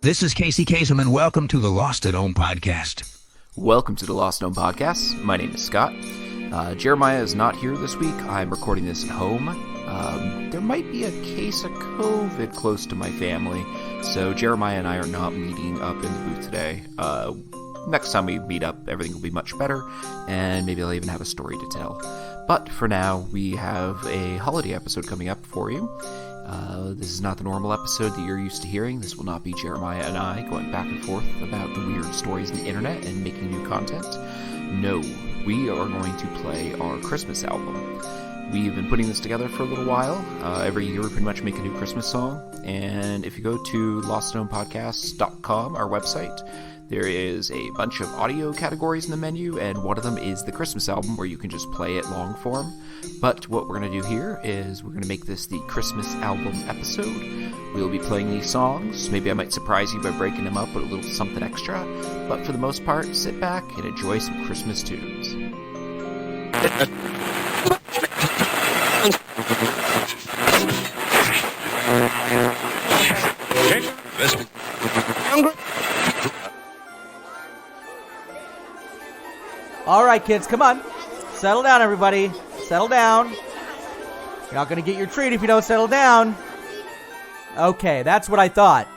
This is Casey Kasem, and welcome to the Lost at Home podcast. Welcome to the Lost at Home podcast. My name is Scott. Jeremiah is not here this week. I'm recording this at home. There might be a case of COVID close to my family, so Jeremiah and I are not meeting up in the booth today. Next time we meet up, everything will be much better, and maybe I'll even have a story to tell. But for now, we have a holiday episode coming up for you. This is not the normal episode that you're used to hearing. This will not be Jeremiah and I going back and forth about the weird stories on the internet and making new content. No, we are going to play our Christmas album. We've been putting this together for a little while. Every year we pretty much make a new Christmas song. And if you go to lostathomepodcast.com, our website, there is a bunch of audio categories in the menu, and one of them is the Christmas album, where you can just play it long form. But what we're going to do here is we're going to make this the Christmas album episode. We'll be playing these songs. Maybe I might surprise you by breaking them up with a little something extra. But for the most part, sit back and enjoy some Christmas tunes. All right, kids, come on. Settle down, everybody. Settle down. You're not going to get your treat if you don't settle down. Okay, that's what I thought.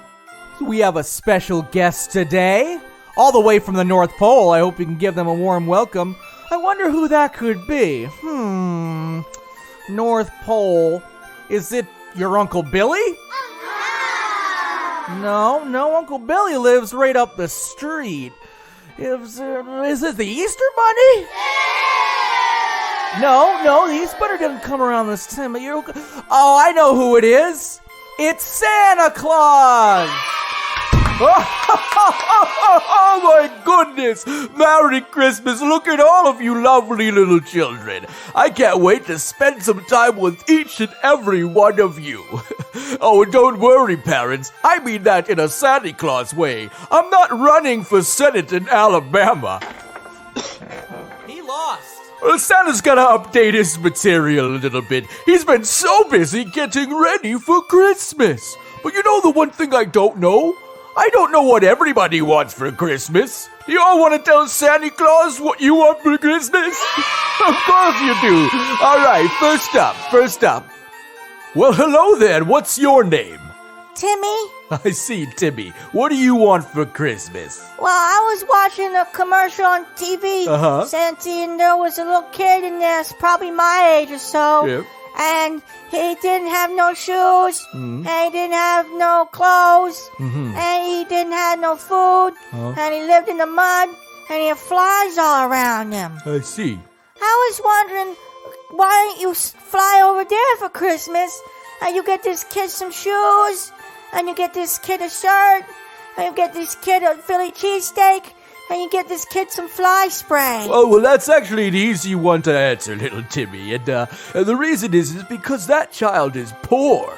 We have a special guest today, all the way from the North Pole. I hope we can give them a warm welcome. I wonder who that could be. North Pole. Is it your Uncle Billy? No, Uncle Billy lives right up the street. Is it the Easter Bunny? No, the Easter Bunny doesn't come around this time of year. Oh, I know who it is. It's Santa Claus! Oh my goodness! Merry Christmas! Look at all of you lovely little children. I can't wait to spend some time with each and every one of you. Oh, and don't worry, parents. I mean that in a Santa Claus way. I'm not running for Senate in Alabama. He lost. Santa's gotta update his material a little bit. He's been so busy getting ready for Christmas. But you know the one thing I don't know? I don't know what everybody wants for Christmas. You all want to tell Santa Claus what you want for Christmas? Of course you do. All right, first up. Well, hello there. What's your name? Timmy? I see, Timmy. What do you want for Christmas? Well, I was watching a commercial on TV, Santa, and there was a little kid in there, it's probably my age or so. Yep. And he didn't have no shoes, and he didn't have no clothes, and he didn't have no food, and he lived in the mud, and he had flies all around him. I see. I was wondering, why don't you fly over there for Christmas, and you get this kid some shoes, and you get this kid a shirt, and you get this kid a Philly cheesesteak, and you get this kid some fly spray. Oh, well, that's actually an easy one to answer, little Timmy. And the reason is because that child is poor.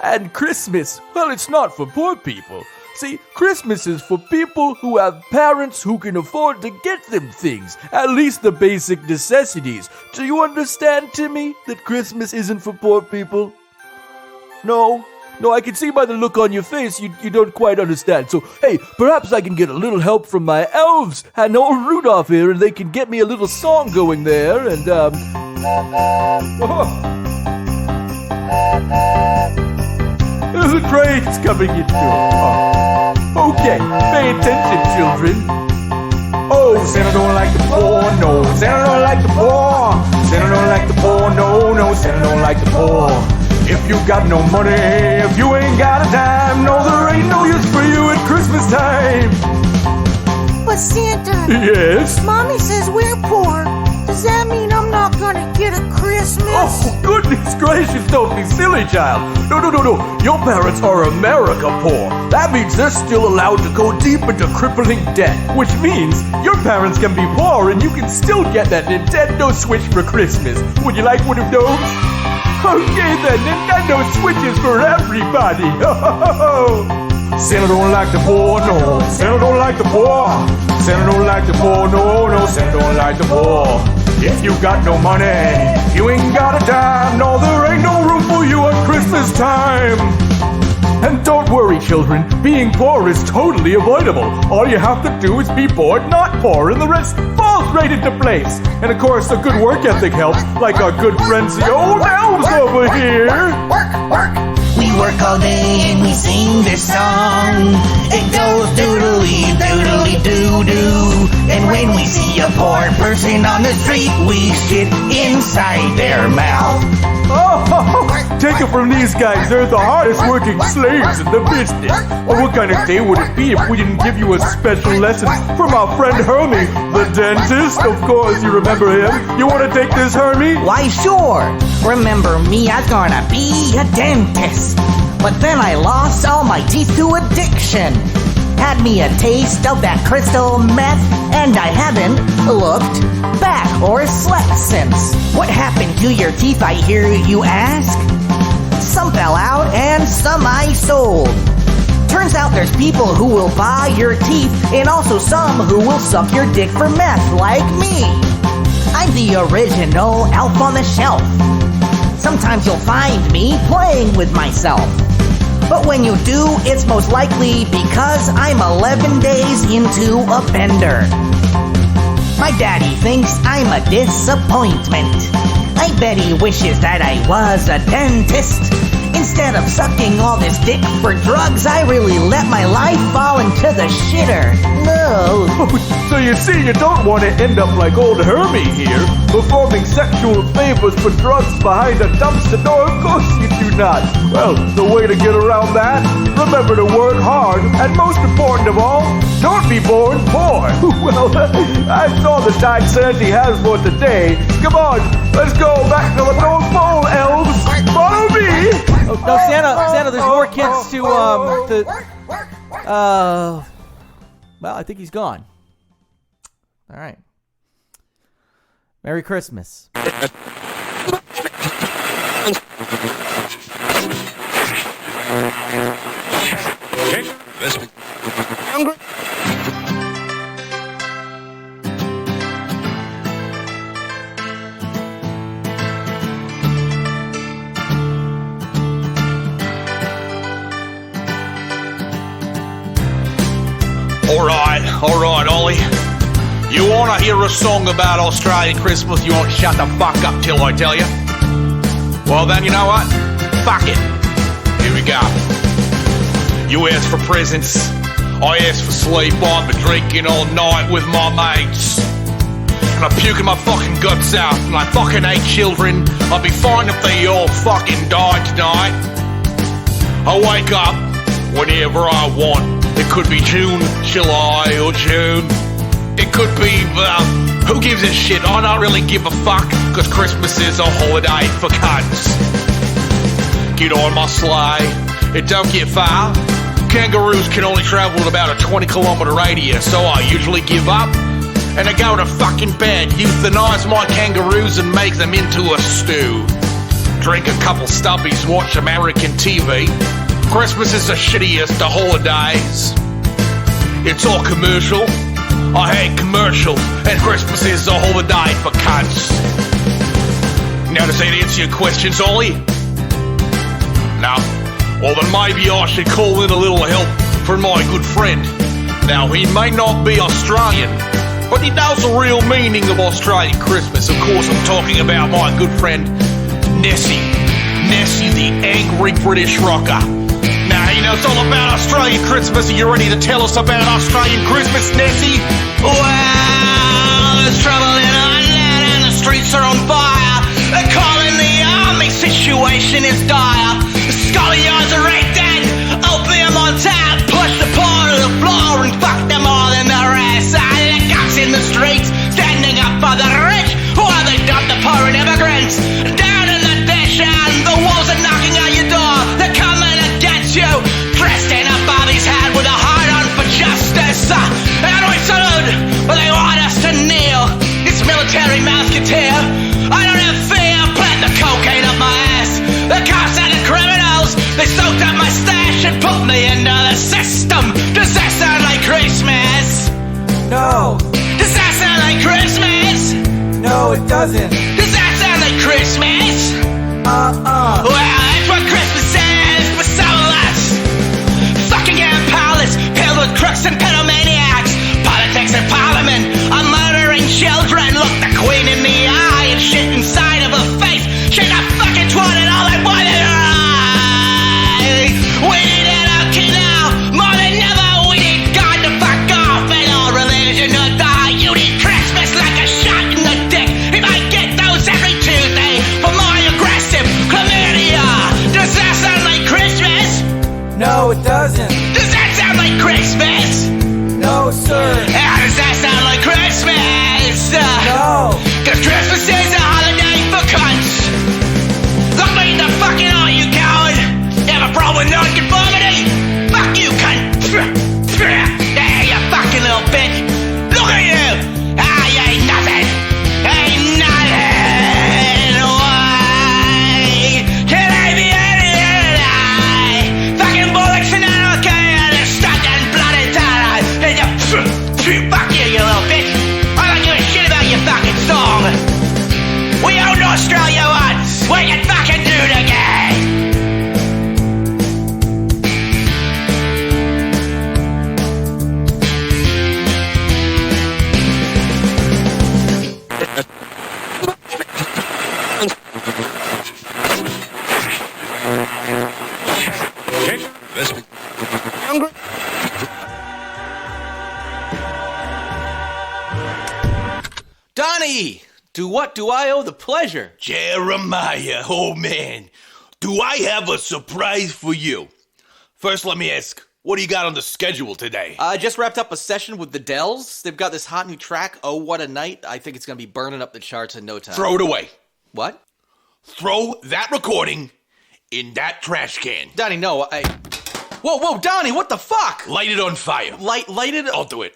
And Christmas, well, it's not for poor people. See, Christmas is for people who have parents who can afford to get them things, at least the basic necessities. Do you understand, Timmy, that Christmas isn't for poor people? No, I can see by the look on your face you don't quite understand. So, hey, perhaps I can get a little help from my elves and old Rudolph here, and they can get me a little song going there, and, There's a train's coming into it. Okay, pay attention, children. Oh, Santa don't like the poor, no. Santa don't like the poor. Santa don't like the poor, no. Santa don't like the poor. If you got no money, if you ain't got a dime, no, there ain't no use for you at Christmas time. But Santa, Yes? Mommy says we're poor. Does that mean I'm not gonna get a Christmas? Oh, goodness gracious, don't be silly, child. No. Your parents are America poor. That means they're still allowed to go deep into crippling debt, which means your parents can be poor and you can still get that Nintendo Switch for Christmas. Would you like one of those? Okay then, Nintendo Switches for everybody. Santa don't like the poor, no. Santa don't like the poor. Santa don't like the poor, no. Santa don't like the poor. If you got no money, you ain't got a dime. No, there ain't no room for you at Christmas time. And don't worry, worry, children. Being poor is totally avoidable. All you have to do is be bored, not poor, and the rest falls right into place. And of course, a good work ethic helps, like our good friends, the old elves over here. Work. We work all day and we sing this song. It goes doodly doodly doo doo. And when we see a poor person on the street, we shit inside their mouth. Oh, take it from these guys. They're the hardest working slaves in the business. Oh, what kind of day would it be if we didn't give you a special lesson from our friend Hermie, the dentist? Of course, you remember him. You want to take this, Hermie? Why, sure. Remember me, I was gonna be a dentist. But then I lost all my teeth to addiction. Had me a taste of that crystal meth, and I haven't looked back or slept since. What happened to your teeth, I hear you ask? Some fell out and some I sold. Turns out there's people who will buy your teeth, and also some who will suck your dick for meth, like me. I'm the original elf on the shelf. Sometimes you'll find me playing with myself. But when you do, it's most likely because I'm 11 days into a bender. My daddy thinks I'm a disappointment. I bet he wishes that I was a dentist. Instead of sucking all this dick for drugs, I really let my life fall into the shitter. No. So you see, you don't want to end up like old Hermie here, performing sexual favors for drugs behind a dumpster door. Of course you do not. Well, the way to get around that, remember to work hard, and most important of all, don't be born poor. Well, that's all the time Sandy has for today. Come on, let's go back to the North Pole, elves. Follow me. Oh, no, Santa, there's more kids to, well, I think he's gone. All right. Merry Christmas. All right, Ollie. You want to hear a song about Australian Christmas? You want to shut the fuck up till I tell you? Well, then, you know what? Fuck it. Here we go. You asked for presents. I asked for sleep. I've been drinking all night with my mates. And I'm puking my fucking guts out. And I fucking hate children. I'd be fine if they all fucking died tonight. I wake up whenever I want. It could be June, July, or June. It could be, who gives a shit? I don't really give a fuck, cause Christmas is a holiday for cunts. Get on my sleigh, it don't get far. Kangaroos can only travel at about a 20-kilometer radius, so I usually give up. And I go to fucking bed, euthanize my kangaroos and make them into a stew. Drink a couple stubbies, watch American TV. Christmas is the shittiest of holidays. It's all commercial. I hate commercial. And Christmas is a holiday for cunts. Now, does that answer your questions, Ollie? No? Well, then maybe I should call in a little help from my good friend. Now, he may not be Australian, but he knows the real meaning of Australian Christmas. Of course, I'm talking about my good friend, Nessie. Nessie, the angry British rocker. Now, you know, it's all about Australian Christmas. Are you ready to tell us about Australian Christmas, Nessie? Well, there's trouble in Ireland and the streets are on fire. They're calling the army, situation is dire. The schoolyards are raked in, opium on tap. Push the poor to the floor and fuck them all in the ass. The cops in the streets, standing up for the rich, while they dump the poor and immigrants down in the dish. And the wolves are knocking at your door. They're coming to get you, dressed in a Bobby's hat with a heart on for justice. And we salute, but they want us to kneel. It's military musketeer. I don't have fear, plant the cocaine up my ass. The cops and the criminals, they soaked up my stash and put me into the system. Does that sound like Christmas? No. Does that sound like Christmas? No, it doesn't. Does that sound like Christmas? Well, that's what Christmas is for some of us. No, it doesn't. Does that sound like Christmas? No, sir. How does that sound like Christmas? No. Cause Christmas is a holiday for cunts. Look me in the fucking eye, you coward. You have a problem with non-conformity? Fuck you, cunt. Yeah, you fucking little bitch. Look at you. You ain't nothing. Ain't nothing. Why can I be any lie? Fucking bullocks and anarchy and a stuck and bloody tie. Fuck you, you little bitch. I don't give a shit about your fucking song. We owned Australia once. We can fucking do it again. Donnie! To what do I owe the pleasure? Jeremiah, oh man, do I have a surprise for you? First, let me ask, what do you got on the schedule today? I just wrapped up a session with the Dells. They've got this hot new track, Oh What a Night. I think it's going to be burning up the charts in no time. Throw it away. What? Throw that recording in that trash can. Donnie, no, Whoa, Donnie, what the fuck? Light it on fire. Light it? I'll do it.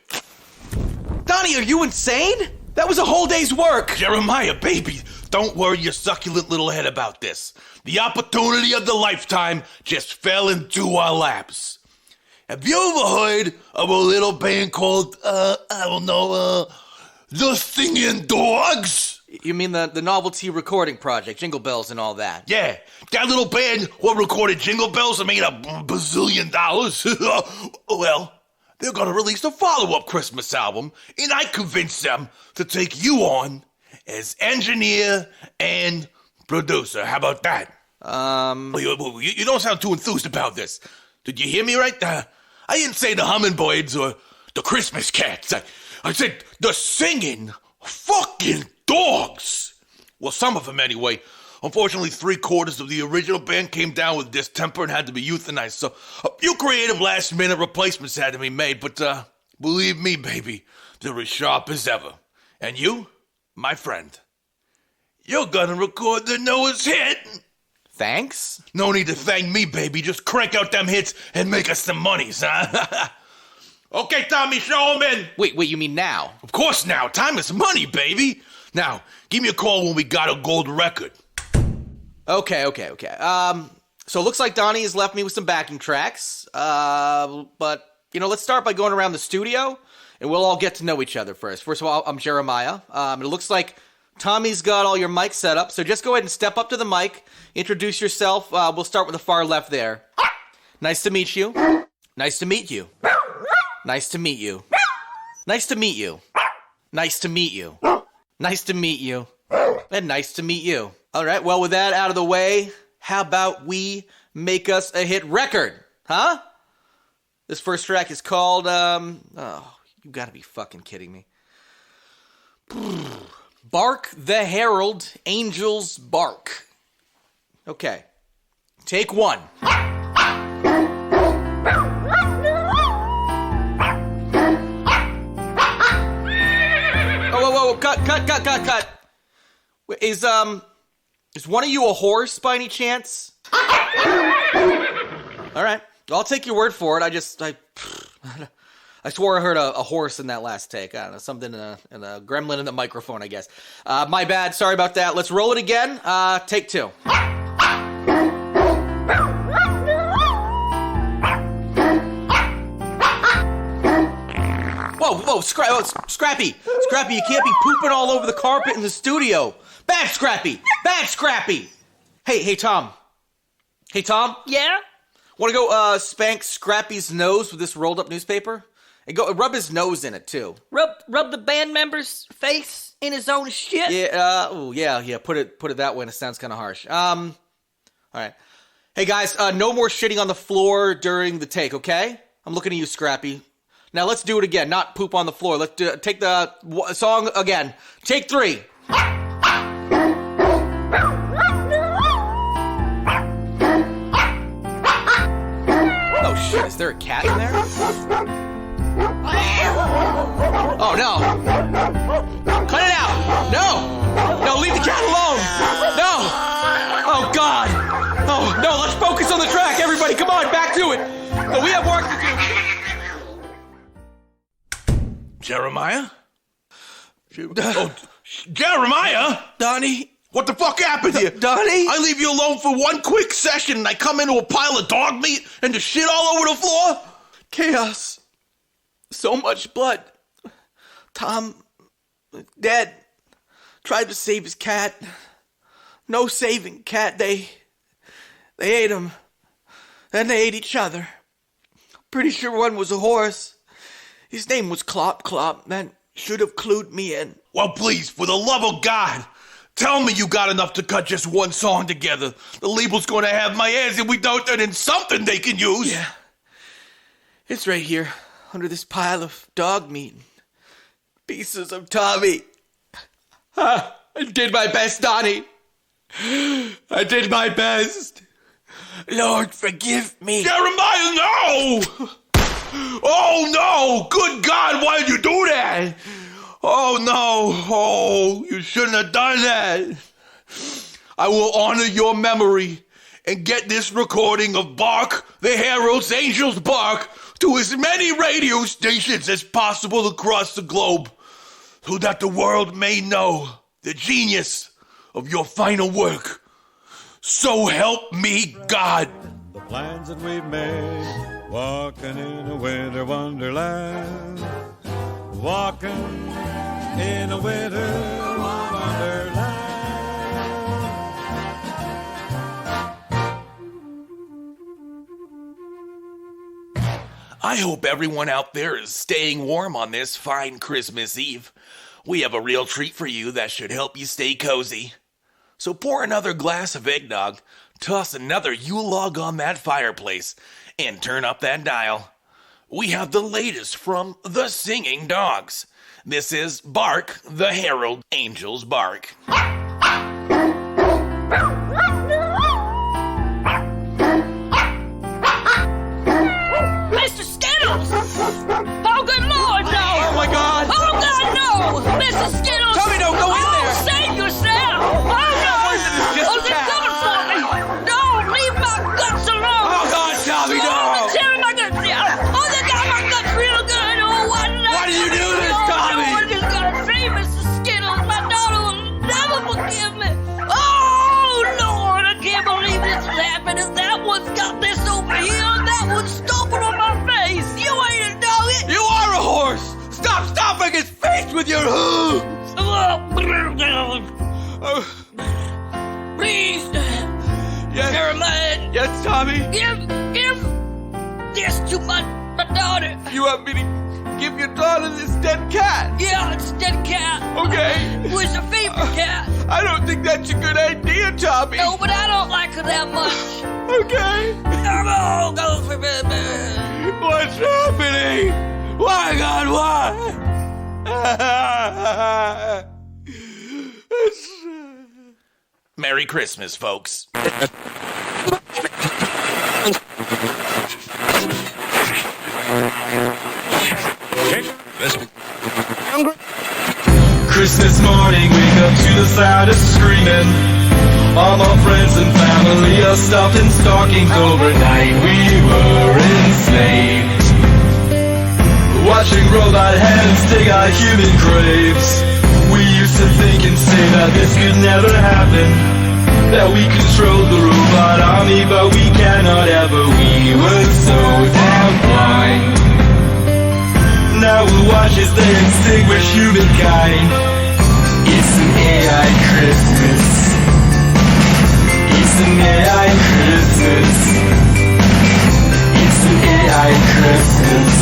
Donnie, are you insane? That was a whole day's work. Jeremiah, baby, don't worry your succulent little head about this. The opportunity of the lifetime just fell into our laps. Have you ever heard of a little band called, the Singing Dogs? You mean the novelty recording project, Jingle Bells and all that? Yeah, that little band what recorded Jingle Bells and made $1 bazillion. Well, they're gonna release a follow-up Christmas album, and I convinced them to take you on as engineer and producer. How about that? You don't sound too enthused about this. Did you hear me right? I didn't say the hummingbirds or the Christmas cats. I said the singing fucking dogs. Well, some of them anyway. Unfortunately, 3/4 of the original band came down with distemper and had to be euthanized, so a few creative last-minute replacements had to be made, but believe me, baby, they're as sharp as ever. And you, my friend, you're gonna record the newest hit. Thanks? No need to thank me, baby. Just crank out them hits and make us some monies, huh? Okay, Tommy, show 'em in. Wait, you mean now? Of course now. Time is money, baby. Now, give me a call when we got a gold record. Okay. So it looks like Donnie has left me with some backing tracks. But, let's start by going around the studio, and we'll all get to know each other first. First of all, I'm Jeremiah. It looks like Tommy's got all your mics set up, so just go ahead and step up to the mic, introduce yourself. We'll start with the far left there. Nice to meet you. Nice to meet you. Nice to meet you. Nice to meet you. Nice to meet you. Nice to meet you. And nice to meet you. All right, well, with that out of the way, how about we make us a hit record, huh? This first track is called, you gotta be fucking kidding me. Bark the Herald, Angels Bark. Okay, take one. Whoa, cut. Is one of you a horse by any chance? All right, I'll take your word for it. I swore I heard a horse in that last take. I don't know, something in a gremlin in the microphone, I guess. My bad, sorry about that. Let's roll it again. Take two. Whoa, Scrappy, you can't be pooping all over the carpet in the studio. Bad Scrappy. Hey, Tom. Yeah? Want to go spank Scrappy's nose with this rolled up newspaper? And go rub his nose in it too. Rub the band member's face in his own shit? Yeah. Put it that way, and it sounds kind of harsh. All right. Hey guys, no more shitting on the floor during the take, okay? I'm looking at you, Scrappy. Now let's do it again. Not poop on the floor. Let's take the song again. Take three. shit, is there a cat in there? Oh no! Cut it out! No! No, leave the cat alone! No! Oh God! Oh no, let's focus on the track, everybody! Come on, back to it! No, we have work to do! Jeremiah? Oh, Jeremiah? Donnie? What the fuck happened here? Donnie? I leave you alone for one quick session and I come into a pile of dog meat and the shit all over the floor? Chaos. So much blood. Tom, dead. Tried to save his cat. No saving cat. They ate him. Then they ate each other. Pretty sure one was a horse. His name was Clop Clop. That should have clued me in. Well, please, for the love of God, tell me you got enough to cut just one song together. The label's going to have my ass if we don't turn in something they can use. Yeah. It's right here, under this pile of dog meat. Pieces of Tommy. I did my best, Donnie. I did my best. Lord, forgive me. Jeremiah, no! Oh, no! Good God, why did you do that? Oh, no. Oh, you shouldn't have done that. I will honor your memory and get this recording of Bark, the Herald's Angels Bark, to as many radio stations as possible across the globe, so that the world may know the genius of your final work. So help me God. The plans that we've made, walking in a winter wonderland, walking in a winter wonderland. I hope everyone out there is staying warm on this fine Christmas Eve. We have a real treat for you that should help you stay cozy. So pour another glass of eggnog, toss another Yule log on that fireplace, and turn up that dial. We have the latest from the Singing Dogs. This is Bark, the Herald Angels Bark. Mr. Skittles! Oh, good Lord, no! Oh, my God! Oh, God, no! Mr. Skittles! Tommy, don't go in there! Save yourself! Oh, no! Just Oh, a they're cat. coming for me! No, leave my guts alone! Oh, God, Tommy, no! They're tearing my guts out! Oh, they got my guts real good! Oh, why did you do this, Tommy? No, I just gotta save Mr. Skittles! My daughter will never forgive me! Oh, Lord, I can't believe this is happening! That one's got this over here, and that one's stomping on my face! You ain't a doggy! You are a horse! Stop stomping his face with your hooves! Please, Yes. Jeremiah, Yes, Tommy? give this to my daughter. You want me to give your daughter this dead cat? Yeah, it's a dead cat. Okay. It was her favorite cat. I don't think that's a good idea, Tommy. No, but I don't like her that much. Okay. Oh, go for baby. What's happening? Why, God, why? Merry Christmas, folks. Christmas morning, wake up to the sound of screaming. All my friends and family are stuffed in stockings overnight. We were enslaved, watching robot hands dig our human graves. We used to think and say that this could never happen, that we controlled the robot army, but we cannot ever. We were so damn blind. Now we'll watch as they extinguish humankind. It's an AI Christmas. It's an AI Christmas. It's an AI Christmas.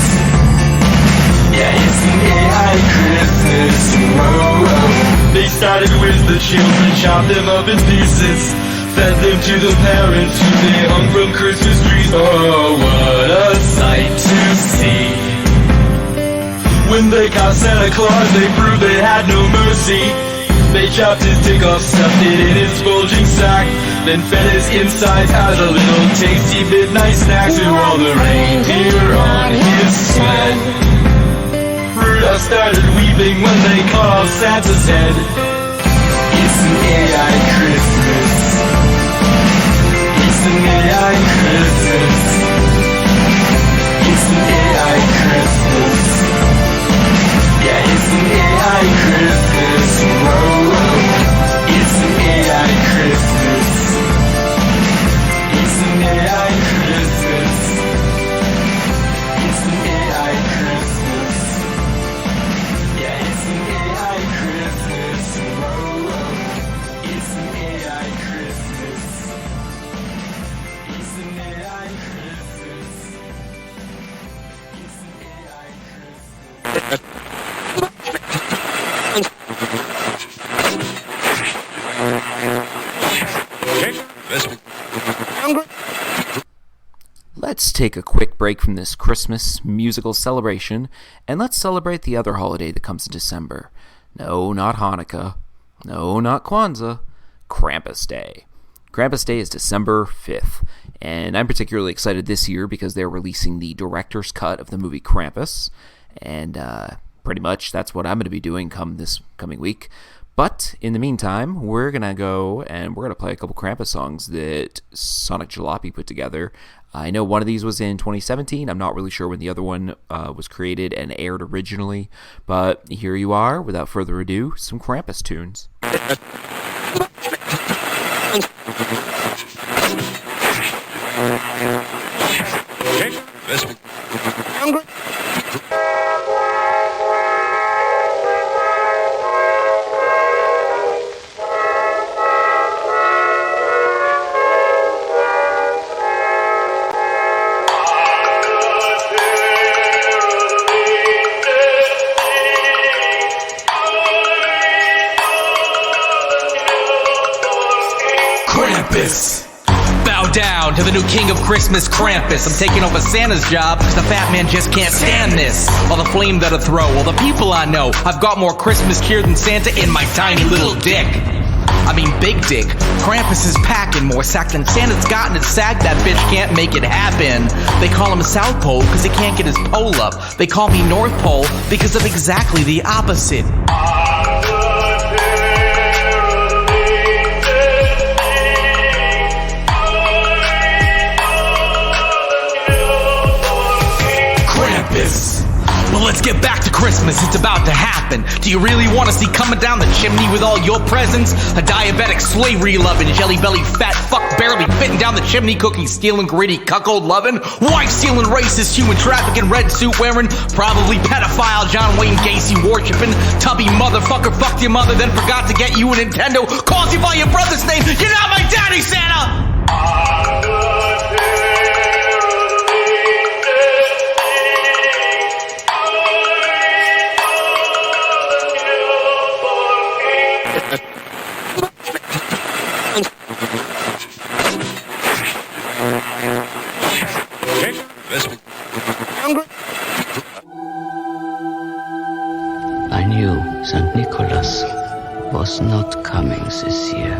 Yeah, it's an AI Christmas. Whoa, whoa. They started with the children, chopped them up in pieces, fed them to the parents who they hung from Christmas trees. Oh, what a sight to see. When they caught Santa Claus, they proved they had no mercy. They chopped his dick off, stuffed it in his bulging sack, then fed his insides as a little tasty midnight snack to all the reindeer on his sled. Rudolph started weeping when they cut off Santa's head. It's an AI Christmas. It's an AI Christmas. It's an AI Christmas. Yeah, it's an AI Christmas. Whoa, whoa. It's an AI Christmas. It's an AI Christmas. It's an AI Christmas. Yeah, it's an AI Christmas. Whoa, whoa. It's an AI Christmas. It's an AI Christmas. It's an AI Christmas. Let's take a quick break from this Christmas musical celebration, and let's celebrate the other holiday that comes in December. No, not Hanukkah. No, not Kwanzaa. Krampus Day. Krampus Day is December 5th, and I'm particularly excited this year because they're releasing the director's cut of the movie Krampus, and pretty much that's what I'm going to be doing this coming week. But in the meantime, we're going to go and we're going to play a couple Krampus songs that Sonic Jalopy put together. I know one of these was in 2017. I'm not really sure when the other one was created and aired originally. But here you are, without further ado, some Krampus tunes. Bow down to the new king of Christmas, Krampus. I'm taking over Santa's job because the fat man just can't stand this. All the flame that'll throw, all the people I know. I've got more Christmas cheer than Santa in my tiny little dick. I mean big dick. Krampus is packing more sack than Santa's got, and it's sad that bitch can't make it happen. They call him South Pole because he can't get his pole up. They call me North Pole because of exactly the opposite. Well, let's get back to Christmas, it's about to happen. Do you really want to see coming down the chimney with all your presents? A diabetic, slavery-loving, jelly-belly, fat fuck barely fitting down the chimney, cookie-stealing, greedy, cuckold-loving, wife-stealing, racist, human trafficking, red suit-wearing, probably pedophile, John Wayne Gacy-worshipping, tubby motherfucker fucked your mother, then forgot to get you a Nintendo, calls you by your brother's name, you're not my daddy, Santa! I knew St. Nicholas was not coming this year.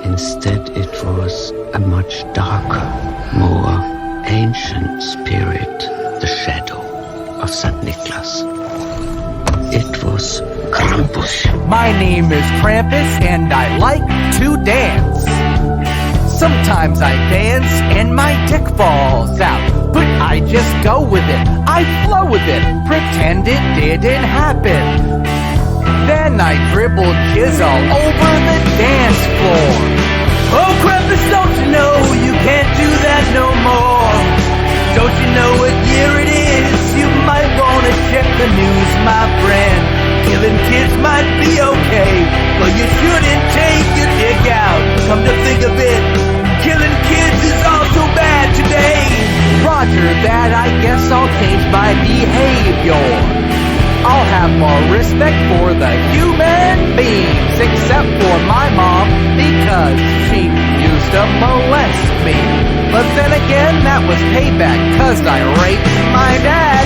Instead, it was a much darker, more ancient spirit, the shadow of St. Nicholas. It was Krampus. My name is Krampus, and I like to dance. Sometimes I dance and my dick falls out, but I just go with it, I flow with it, pretend it didn't happen. Then I dribble jizz all over the dance floor. Oh Krampus, don't you know you can't do that no more? Don't you know what year it is? You might wanna check the news, my friend. Killing kids might be okay, but you shouldn't take your dick out. Come to think of it, killing kids is also bad today. Roger that, I guess I'll change my behavior. I'll have more respect for the human beings, except for my mom, because she used to molest me. But then again, that was payback, cause I raped my dad.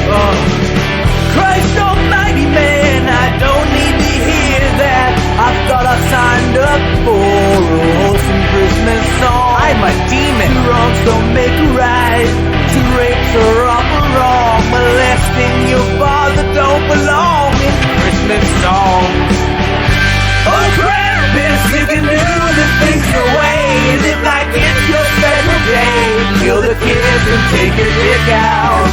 Christ almighty, man, I don't need to hear that. I thought I signed up for a wholesome Christmas song. a demon. Two wrongs don't make a right. Two rapes are awful wrong. Molesting your father don't belong in Christmas songs. Oh, Krampus, you can do the things your way. Live like it's your special day. Kill the kids and take your dick out.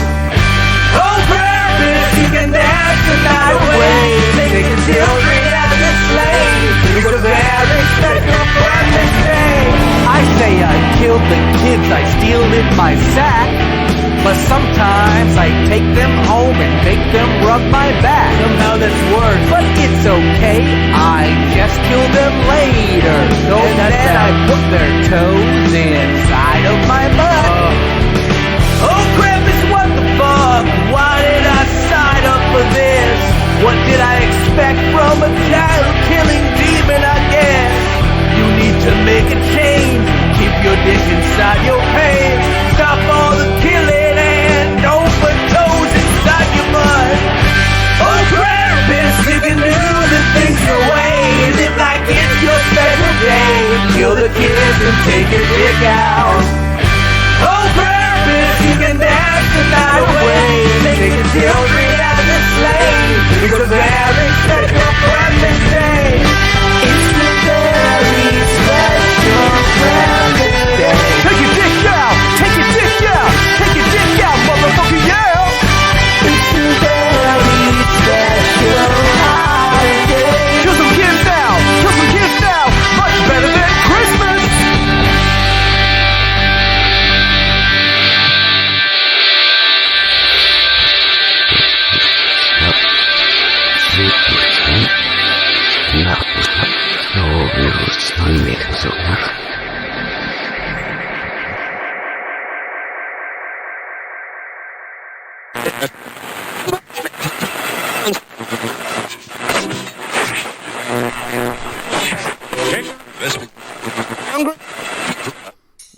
Oh, Krampus, you can dance the night away. Take the children out the sleigh. It's a very special Krampus day. I say I killed the kids I steal in my sack, but sometimes I take them home and make them rub my back. Somehow that's worse. But it's okay, I just kill them later. And then I put their toes inside of my butt. Oh, Krampus, what the fuck? Why did I sign up for this? What did I expect from a child-killing demon, I guess? You need to make a change. Keep your dick inside your pants. Stop all the killing and don't put toes inside your butt. Oh, Krampus, you can do the things your way. Live like it's your special day. Kill the kids and take your dick out. Oh, Krampus, you can dance the night away. Take the children out the sleigh. It's a very special Krampus day. It's the very special Krampus day. Take your dick out! Take your dick out! Take your dick out, motherfucker, yeah! It's the very special holiday. Kill some kids now! Kill some kids now! Much better than Christmas!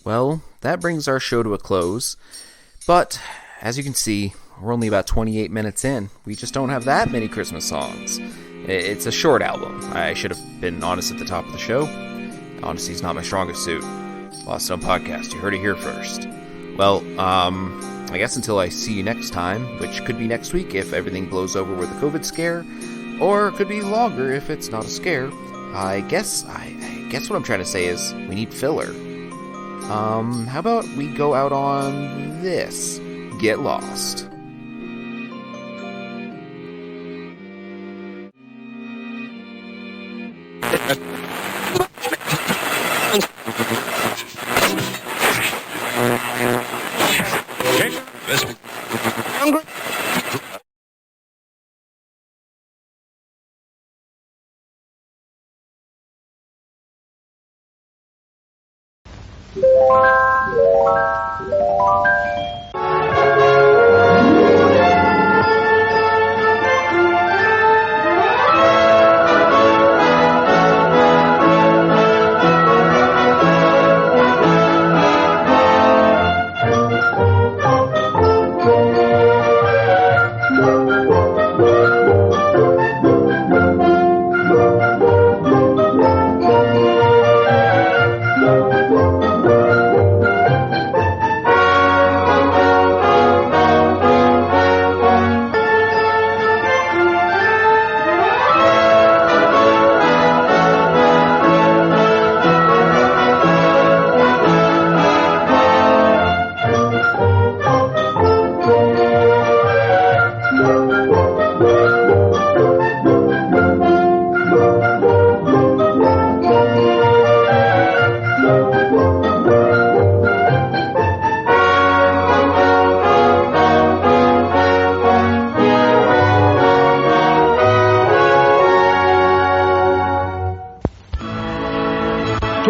Well, that brings our show to a close, but as you can see, we're only about 28 minutes in. We just don't have that many Christmas songs. It's a short album. I should have been honest at the top of the show. Honesty's not my strongest suit. Lost Stone Podcast, you heard it here first. Well, I guess until I see you next time, which could be next week if everything blows over with a COVID scare, or it could be longer if it's not a scare. I guess what I'm trying to say is we need filler. How about we go out on this? Get Lost.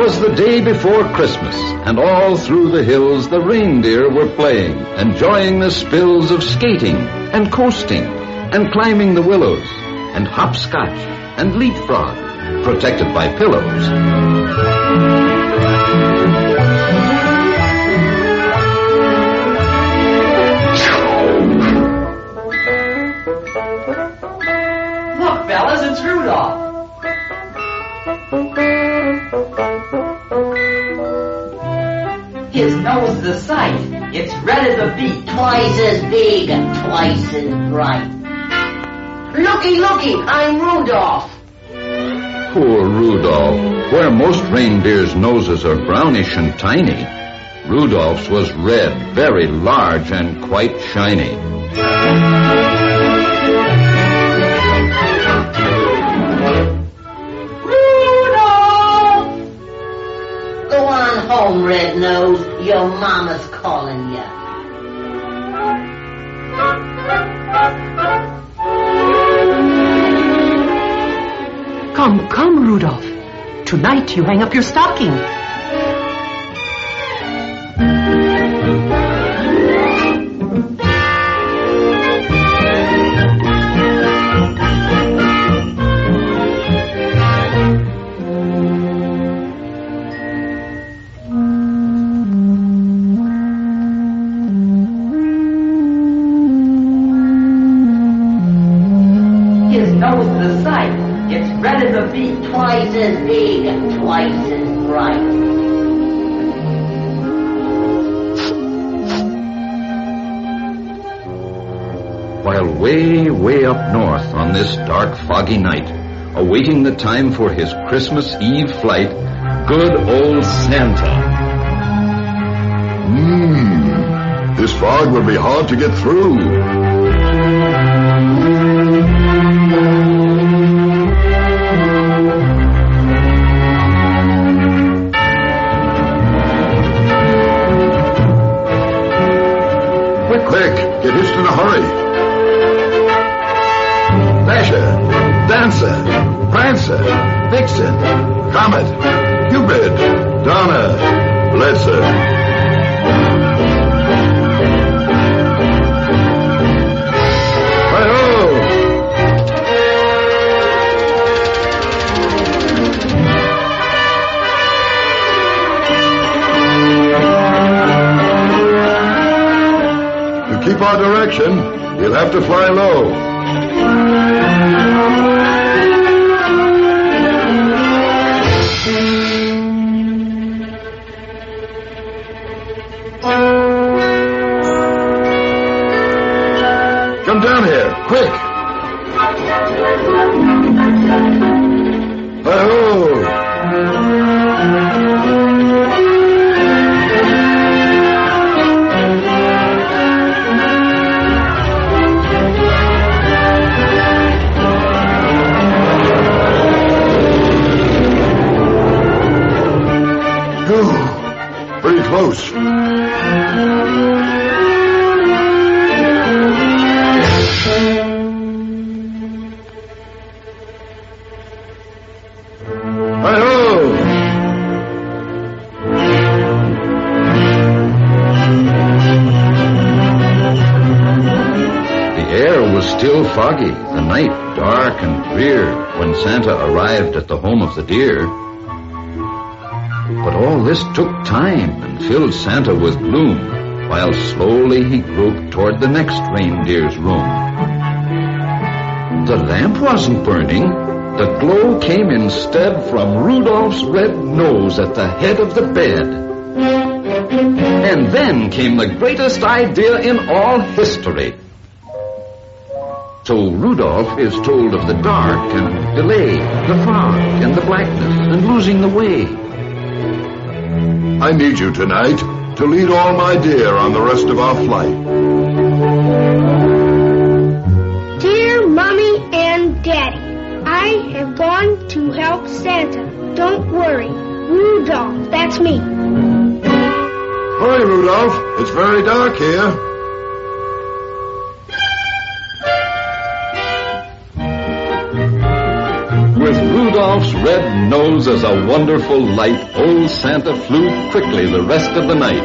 was the day before Christmas, and all through the hills the reindeer were playing, enjoying the spills of skating and coasting and climbing the willows and hopscotch and leapfrog, protected by pillows. Look, fellas, it's Rudolph. His nose is a sight. It's red as a beet. Twice as big, twice as bright. Looky, I'm Rudolph. Poor Rudolph. Where most reindeers' noses are brownish and tiny, Rudolph's was red, very large, and quite shiny. Rudolph! Go on home, Red Nose. Your mama's calling you. Come, Rudolph. Tonight you hang up your stocking. His nose is a sight. It's red as a beet. Twice as big, twice as bright. While way up north on this dark, foggy night, awaiting the time for his Christmas Eve flight, good old Santa. This fog will be hard to get through. Quick, get hitched in a hurry. Dasher, Dancer, Prancer, Vixen, Comet, Cupid, Donner, Blitzer. Keep our direction. We'll have to fly low. Come down here, quick. Hi-ho! Pretty close. Hi-ho! The air was still foggy, the night dark and drear when Santa arrived at the home of the deer. But all this took time and filled Santa with gloom, while slowly he groped toward the next reindeer's room. The lamp wasn't burning. The glow came instead from Rudolph's red nose at the head of the bed. And then came the greatest idea in all history. So Rudolph is told of the dark and delay, the fog and the blackness and losing the way. I need you tonight to lead all my deer on the rest of our flight. Dear Mommy and Daddy, I have gone to help Santa. Don't worry. Rudolph, that's me. Hurry, Rudolph. It's very dark here. With Rudolph's red nose as a wonderful light, old Santa flew quickly the rest of the night.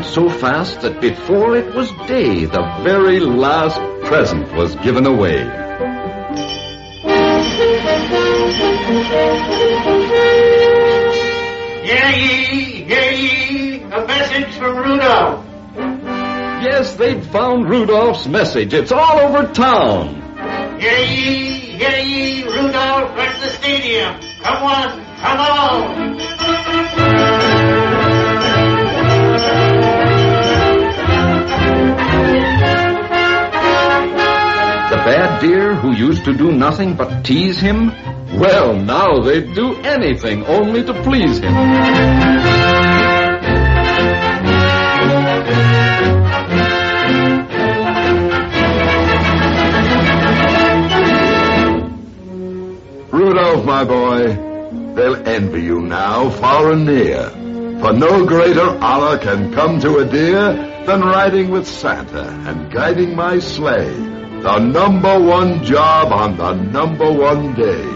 went so fast that before it was day, the very last present was given away. Hear ye, a message from Rudolph. Yes, they'd found Rudolph's message. It's all over town. Hear ye, Rudolph at the stadium. Come on, come on. The bad deer who used to do nothing but tease him, well, now they'd do anything only to please him. Rudolph, my boy, they'll envy you now, far and near. For no greater honor can come to a deer than riding with Santa and guiding my sleigh. The #1 job on the #1 day.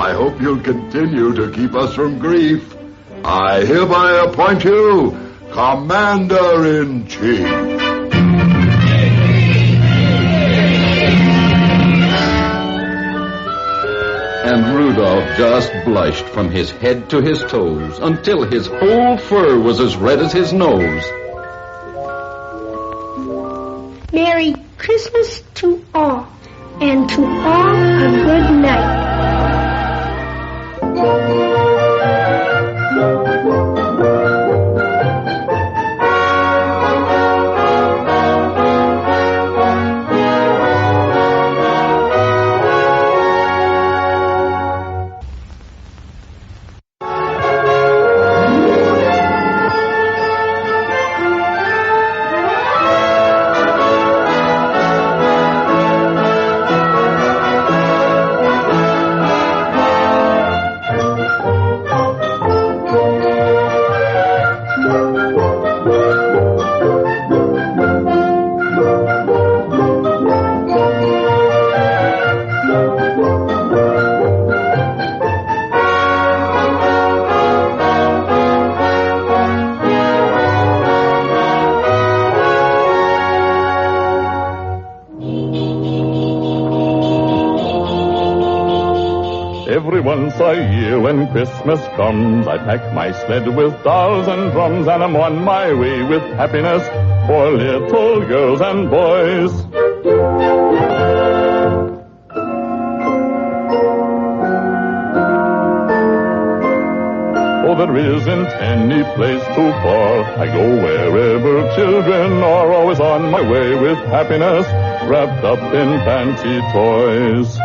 I hope you'll continue to keep us from grief. I hereby appoint you Commander-in-Chief. And Rudolph just blushed from his head to his toes until his whole fur was as red as his nose. Merry Christmas to all, and to all a good night. Every once a year when Christmas comes, I pack my sled with dolls and drums, and I'm on my way with happiness for little girls and boys. Oh, there isn't any place too far. I go wherever children are, always on my way with happiness wrapped up in fancy toys.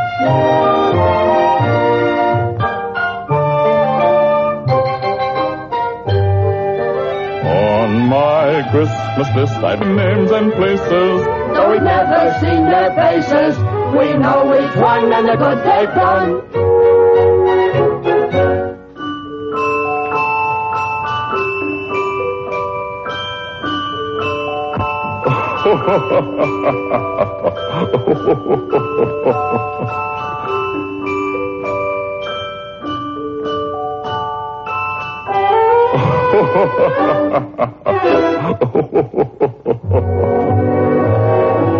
On my Christmas list I've names and places, though we've never seen their faces, we know each one and the good they've done.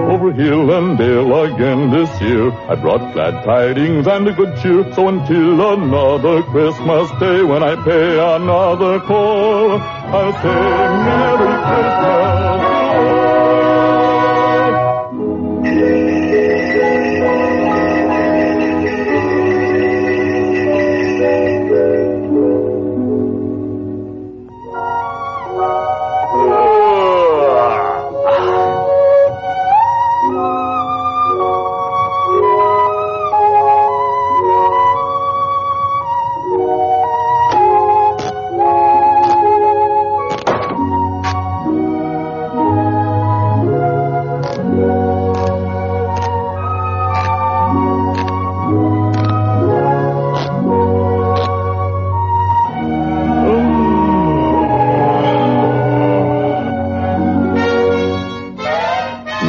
Over hill and dale again this year, I brought glad tidings and a good cheer. So until another Christmas day, when I pay another call, I'll say Merry Christmas.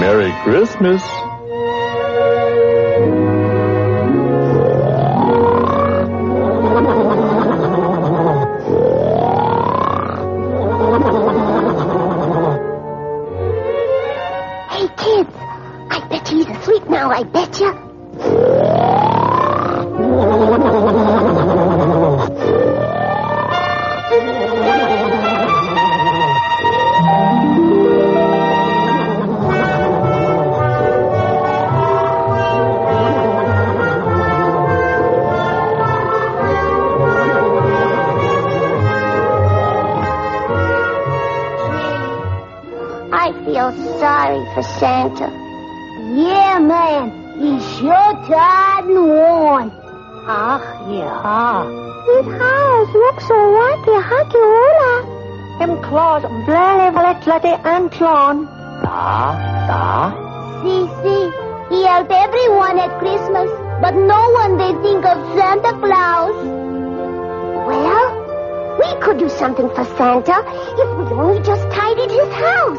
Merry Christmas. Hey, kids, I bet he's asleep now, I bet you. I feel sorry for Santa. Yeah, man. He's sure tired and worn. Yeah. His eyes look so wacky, Hakiola. Him claws very violet Antlon. See, he helped everyone at Christmas, but no one they think of Santa Claus. Well, we could do something for Santa if we only just tidied his house.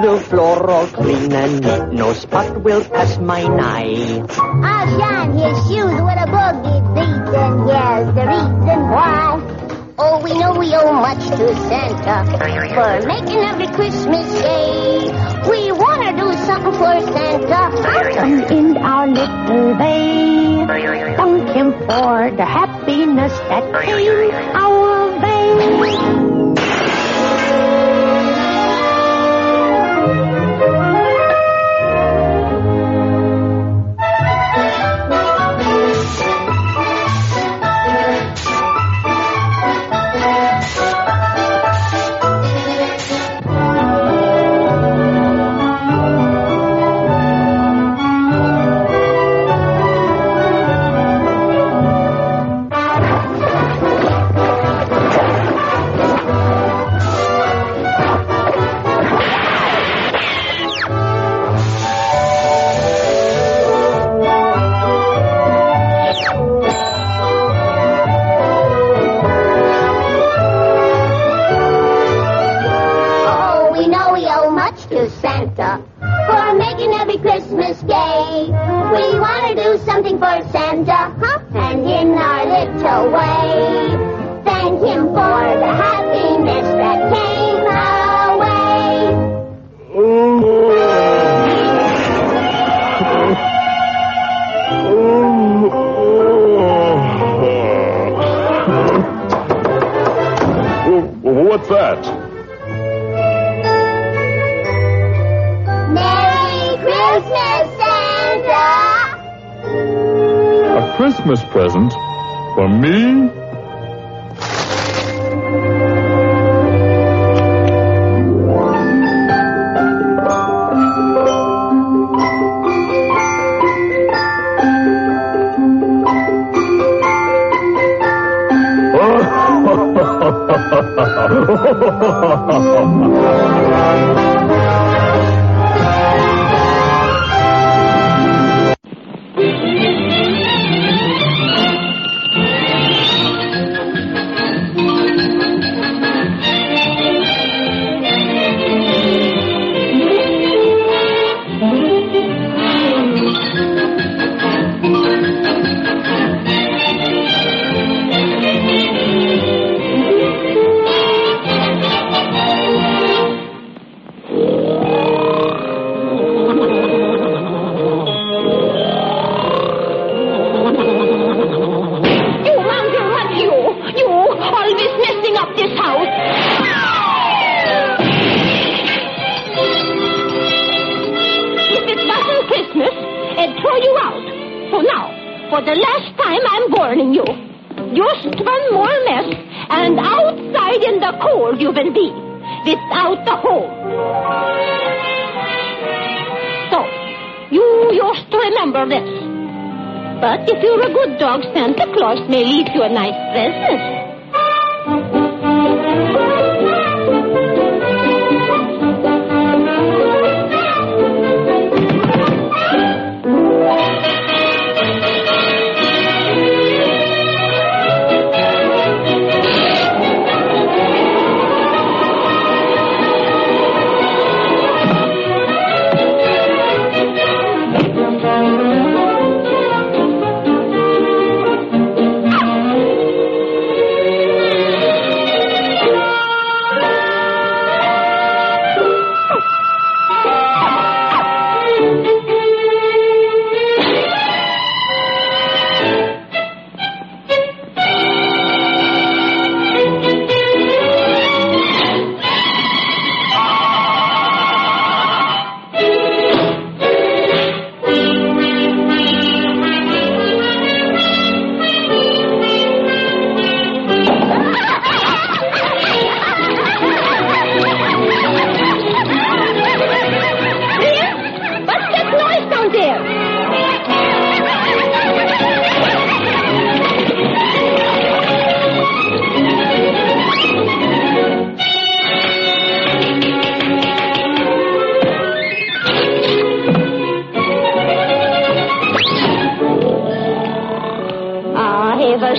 The floor all clean and neat, no spot will pass my nigh. I'll shine his shoes with a boogie beat, and here's the reason why. Oh, we know we owe much to Santa for making every Christmas day. We want to do something for Santa. Come in our little bay, thank him for the happiness that came our way. For making every Christmas day. We want to do something for Santa, and in our little way, thank him for the happiness that came our way. What's that? A Christmas present for me? But if you're a good dog, Santa Claus may leave you a nice present.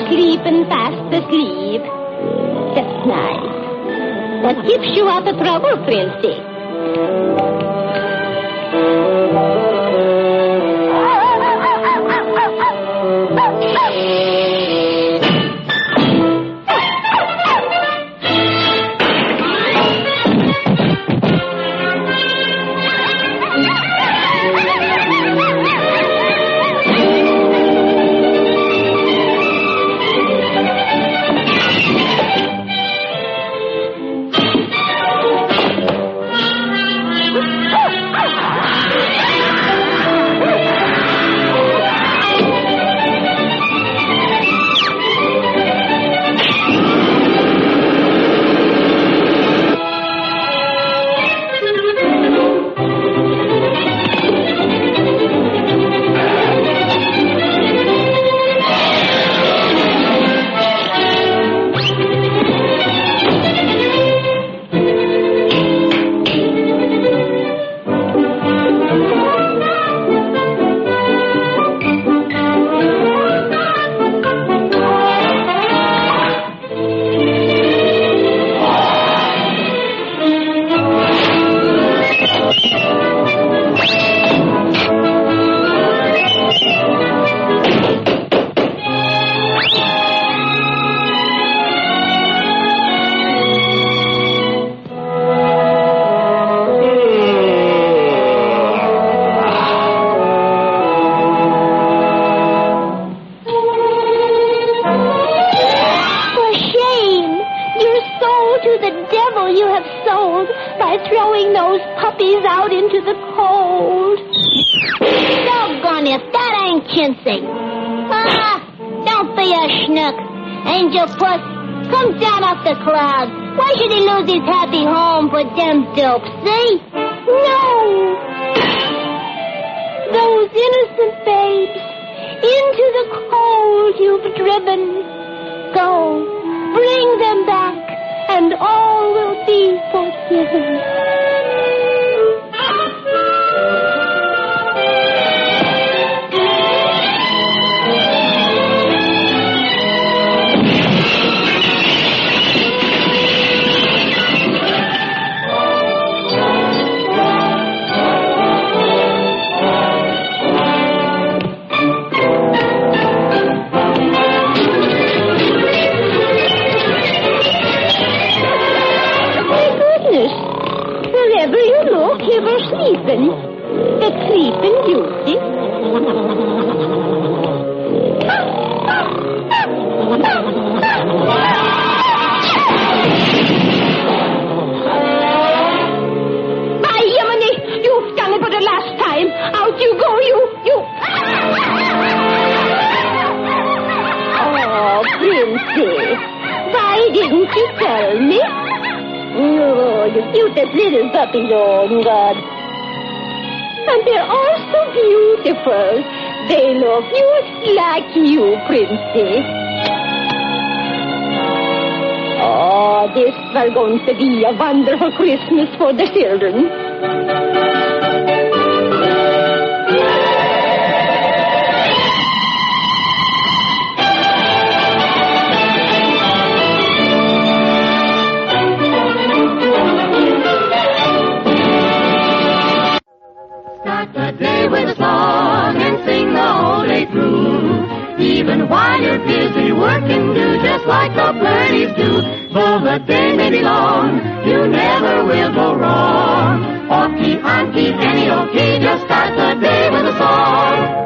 Sleeping fast asleep. That's nice. That keeps you out of trouble, Princey. Don't be a schnook. Angel Puss, come down off the cloud. Why should he lose his happy home for them dopes, see? No! Those innocent babes, into the cold you've driven. Go, bring them back, and all will be forgiven. Wherever you look, you were sleeping. It's sleeping beauty. My Yemeni, you've done it for the last time. Out you go, you. Oh, Princess, why didn't you tell me? Oh, you cutest little puppy, oh, God. And they're all so beautiful. They look just like you, Princess. Oh, this was going to be a wonderful Christmas for the children. Even while you're busy working, do just like the birdies do. Though the day may be long, you never will go wrong. Off key, on key, any old key, just start the day with a song.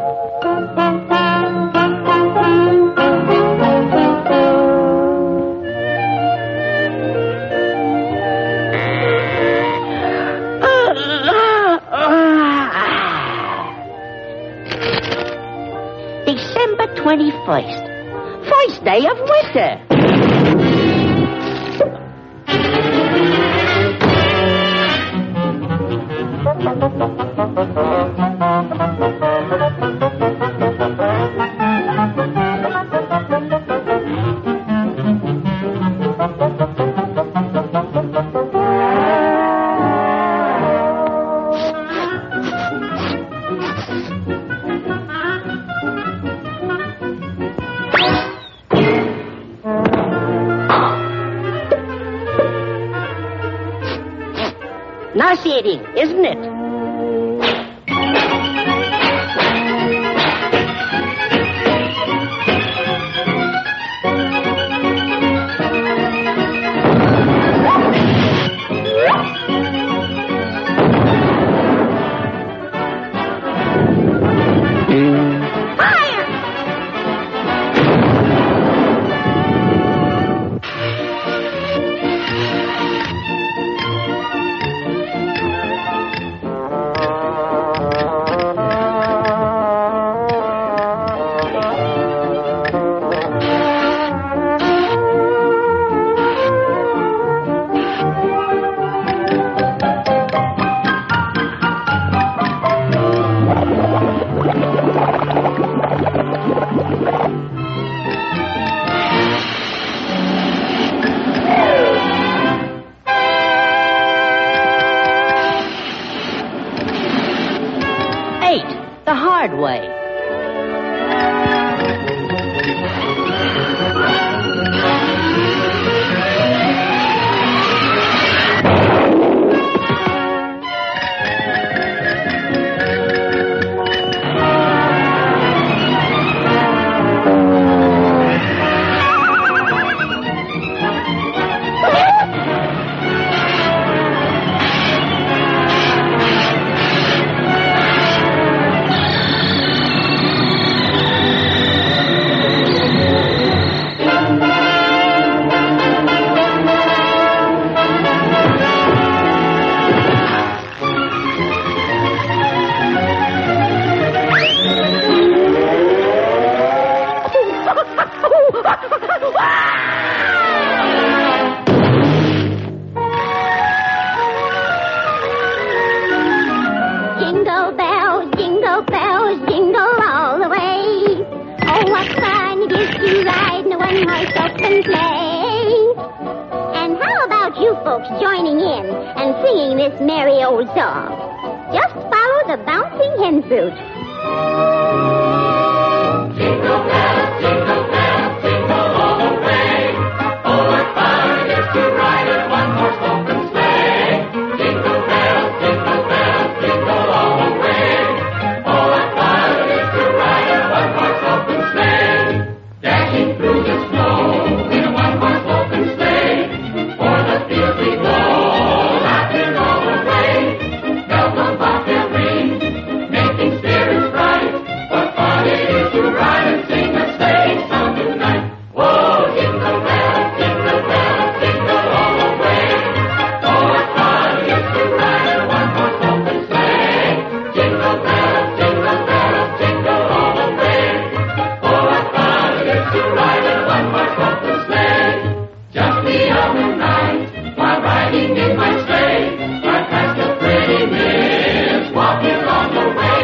December 21st, first day of winter. Nauseating, isn't it? The hard way. Jingle bells, jingle all the way. Oh, what fun it is to ride in a one-horse open sleigh. And how about you folks joining in and singing this merry old song. Just follow the bouncing hen fruit. Jingle bells, jingle all the way. Oh, what fun it is to ride in one horse open sleigh. Jingle bells, jingle all the way. Oh, what fun it is to ride in one horse open sleigh. Dashing through the snow in a one horse open sleigh. O'er the fields we go, laughing all the way. Bells on bobtail ring, making spirits bright. What fun it is to ride and sing a sleighing song tonight. Whoa, jingle bells, jingle all the way. Oh, what fun it is to ride in a one horse open sleigh. Jingle bells, jingle all the way. Oh, what fun it is to ride in a one horse open sleigh. Just the other night, while riding in my sleigh, I passed a pretty miss walking on the way.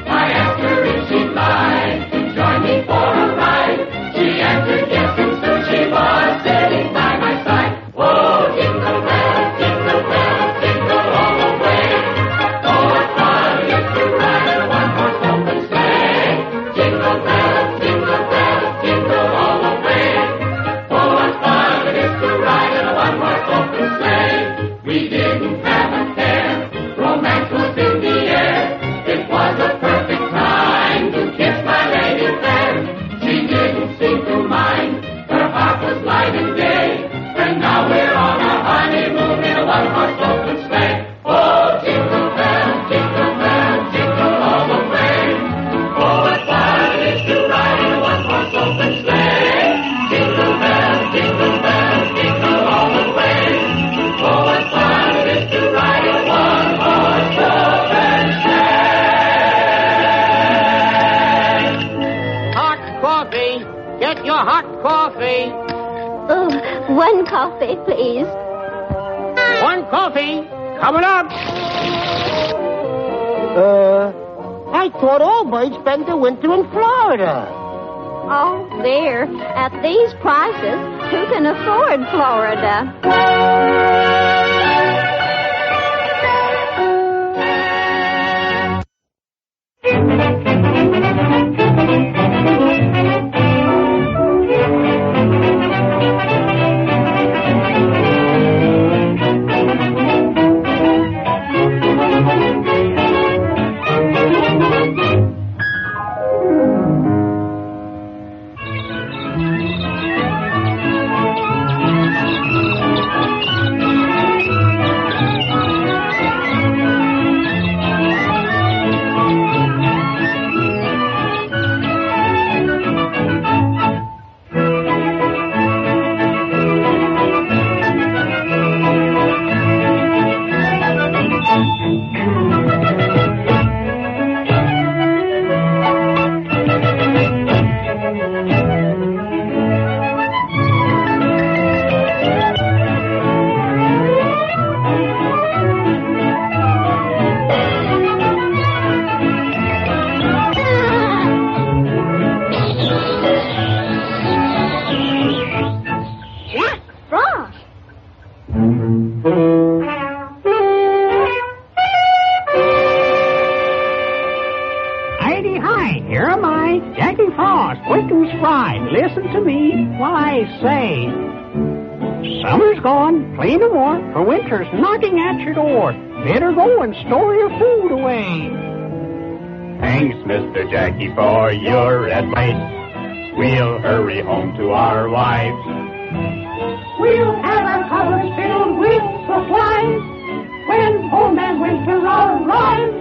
I asked her if she'd like to join me for a ride. She answered yes, and soon she was sitting by my side. Whoa, jingle bells, jingle all the way. Oh, what fun it is to ride in a one horse open sleigh. Jingle bells, jingle all the way. Oh, what fun it is to ride in a one horse open sleigh. We didn't have a care, romance was in the air. It was a perfect time to kiss my lady fair. She didn't seem to mind, her heart was light and gay. And now we're on our honeymoon in a one horse open sleigh. Oh, jingle bells, jingle all the way. Oh, what fun it is to ride in a one horse open sleigh. Jingle bells, jingle all the way. Oh, what fun it is to ride in a one horse open sleigh. Hot coffee. Get your hot coffee. Oh, one coffee, please. One coffee. Coming up. I thought all birds spend the winter in Florida. Oh, dear. At these prices, who can afford Florida? Listen to me while I say, summer's gone, play no more, for winter's knocking at your door. Better go and store your food away. Thanks, Mr. Jackie, for your advice. We'll hurry home to our wives. We'll have our cupboards filled with supplies when old man winter arrives.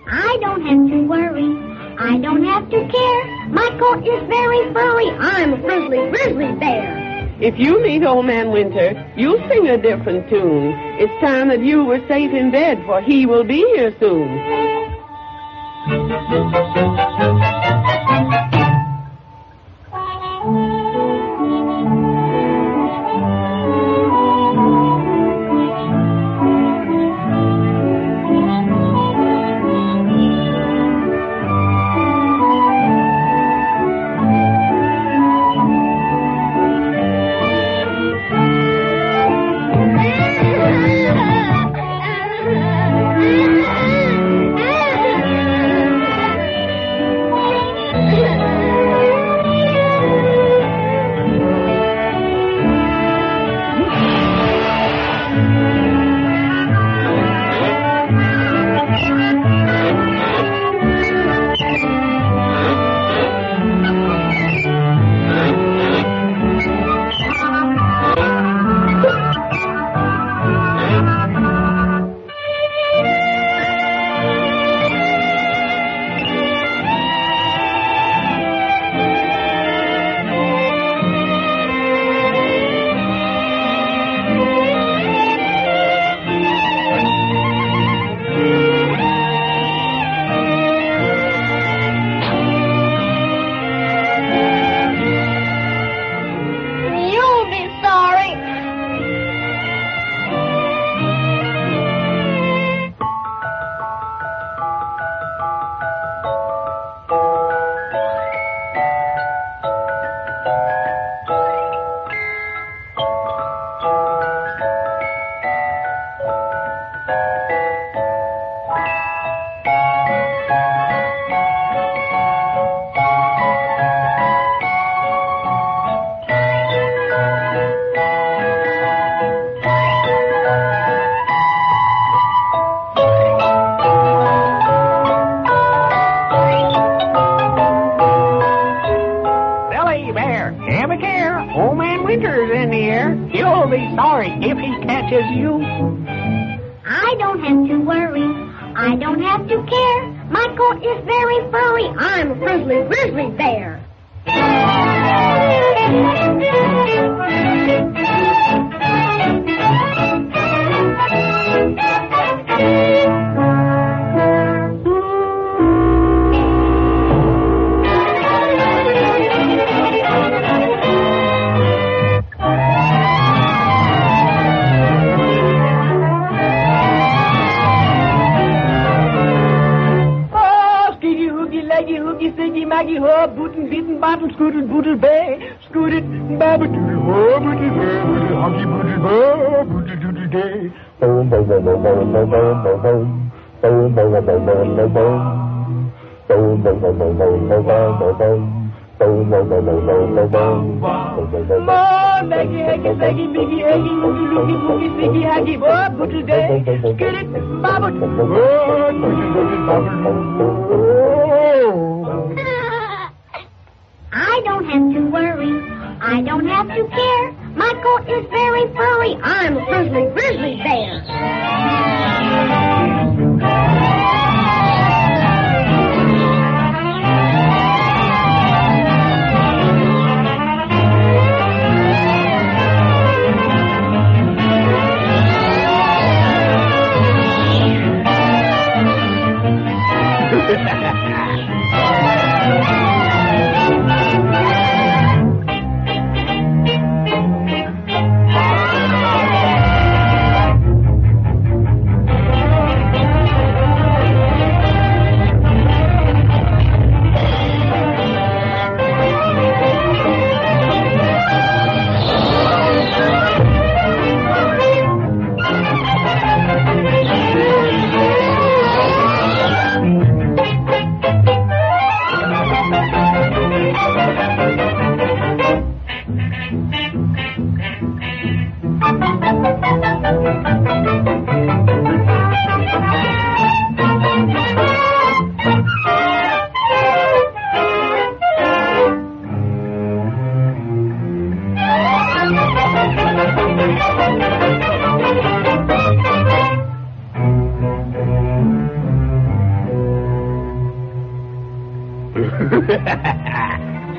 I don't have to worry. I don't have to care. My coat is very furry. I'm a grizzly bear. If you meet Old Man Winter, you'll sing a different tune. It's time that you were safe in bed, for he will be here soon. have to care. My coat is very furry. I'm a grizzly bear. Maggie ho, bootin' beatin' bottle, scootin' boodle bay, scooted babadoodle ho, booty bay, booty honky booty ho, booty doodle day. Boom, boom, boom, boom, boom, boom, boom, boom, boom. Boom, boom, boom, boom, boom, boom, boom. Boom, boom, boom, boom, boom, boom, boom, boom. Boom, boom, boom, boom, boom, boom, boom. More Maggie, Haggy, Saggy, Biggie, Haggy, Loogie, Loogie, Boogie, Siggy, Haggy, ho, booty day, scooted babadoodle ho, booty doodle babadoodle. I don't have to worry. I don't have to care. My coat is very furry. I'm a grizzly bear.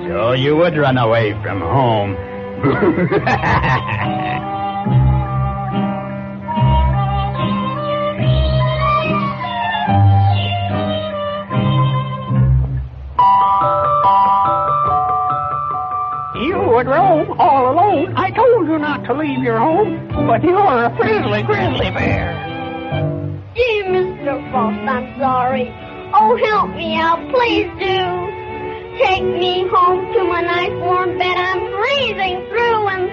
So you would run away from home. You would roam all alone. I told you not to leave your home, but you're a grizzly bear. Gee, Mr. Frost, I'm sorry. Oh, help me out, please do. Take me home to my nice warm bed. I'm freezing through and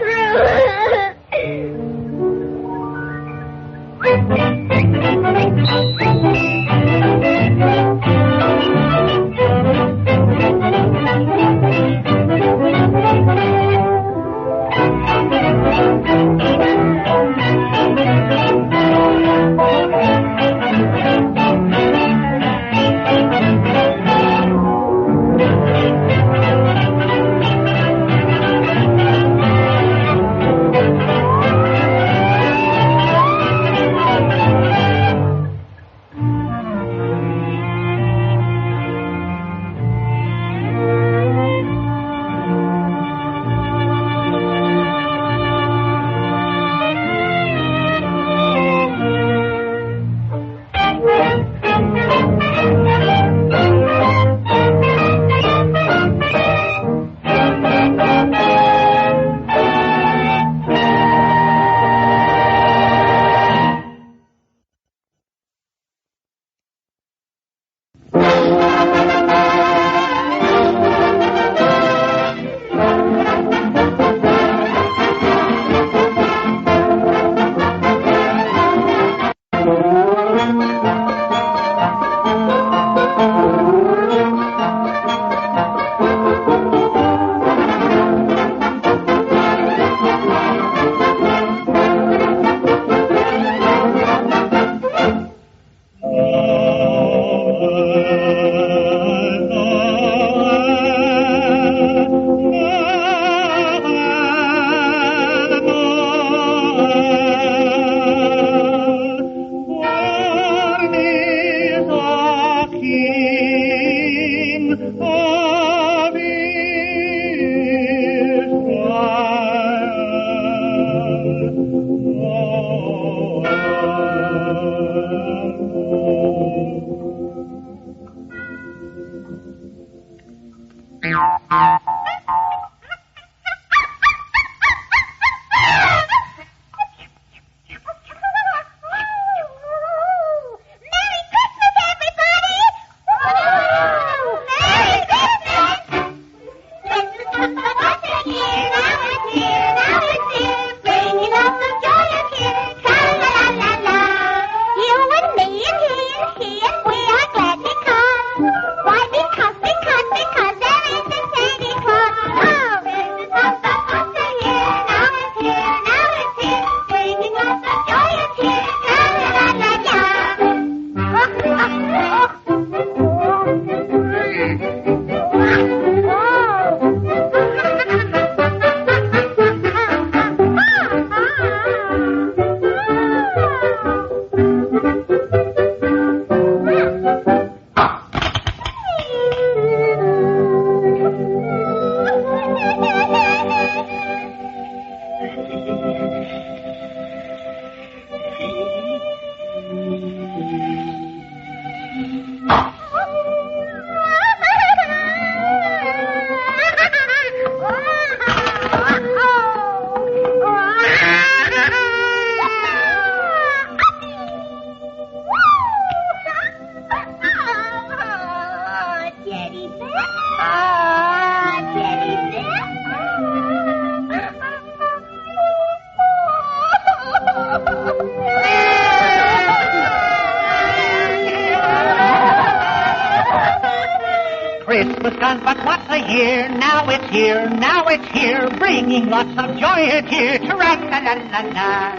Christmas gone but once a year, now it's here, bringing lots of joy and cheer. Tra-la-la-la-la.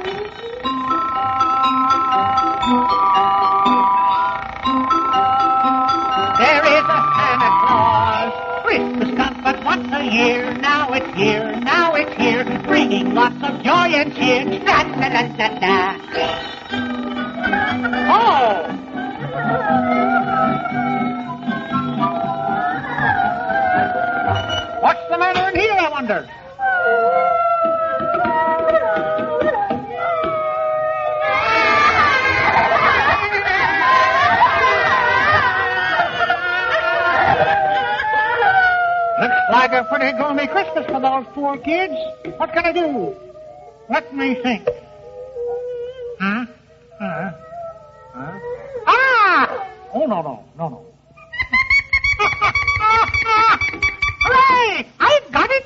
There is a Santa Claus. Christmas comes but once a year, now it's here, bringing lots of joy and cheer. Tra-la-la-la-la. Oh! What's the matter in here, I wonder? Looks like a pretty gloomy Christmas for those poor kids. What can I do? Let me think. Huh? Ah! Oh, no. Hooray! I've got it!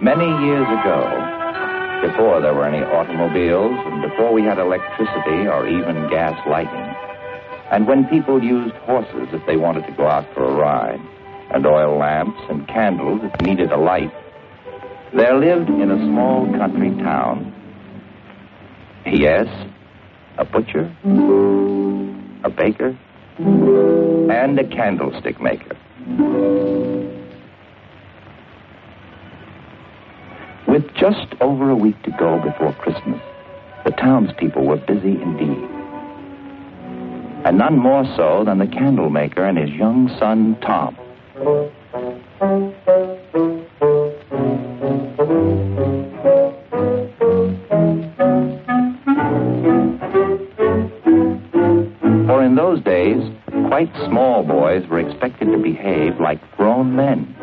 Many years ago, before there were any automobiles and before we had electricity or even gas lighting, and when people used horses if they wanted to go out for a ride, and oil lamps and candles if needed a light, there lived in a small country town, yes, a butcher, a baker, and a candlestick maker. With just over a week to go before Christmas, the townspeople were busy indeed. And none more so than the candle maker and his young son, Tom. For in those days, quite small boys were expected to behave like grown men.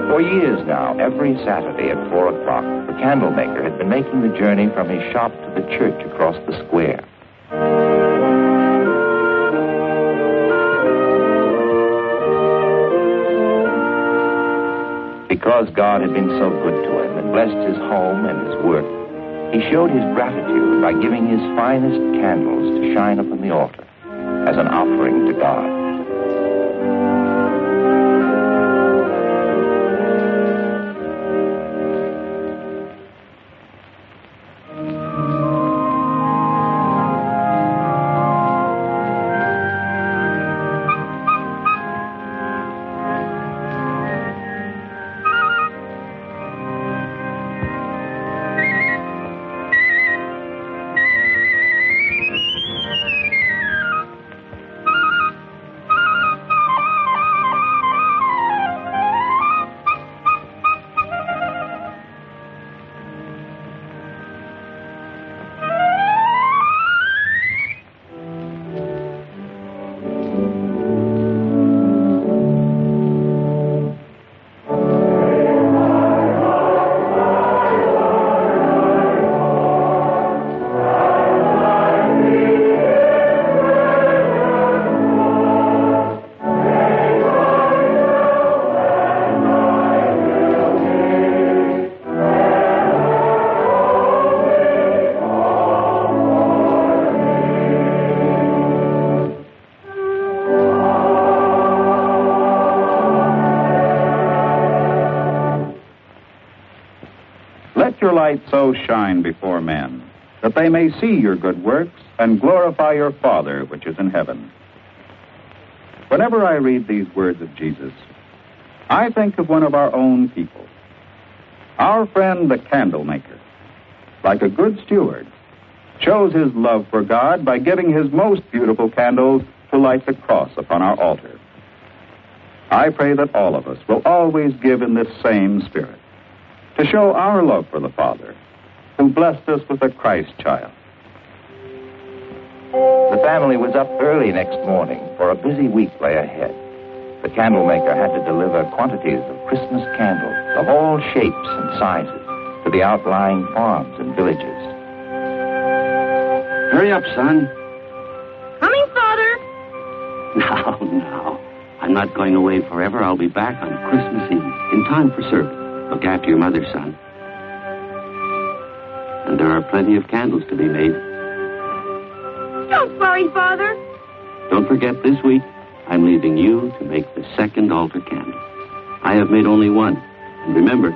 For years now, every Saturday at 4 o'clock, the candle maker had been making the journey from his shop to the church across the square. Because God had been so good to him and blessed his home and his work, he showed his gratitude by giving his finest candles to shine upon the altar as an offering to God. Let your light so shine before men, that they may see your good works and glorify your Father which is in heaven. Whenever I read these words of Jesus, I think of one of our own people, our friend the candle maker. Like a good steward, shows his love for God by giving his most beautiful candles to light the cross upon our altar. I pray that all of us will always give in this same spirit, to show our love for the Father, who blessed us with a Christ child. The family was up early next morning, for a busy week lay ahead. The candle maker had to deliver quantities of Christmas candles of all shapes and sizes to the outlying farms and villages. Hurry up, son. Coming, Father. Now. I'm not going away forever. I'll be back on Christmas Eve, in time for service. Look after your mother, son. And there are plenty of candles to be made. Don't worry, Father. Don't forget, this week, I'm leaving you to make the second altar candle. I have made only one. And remember,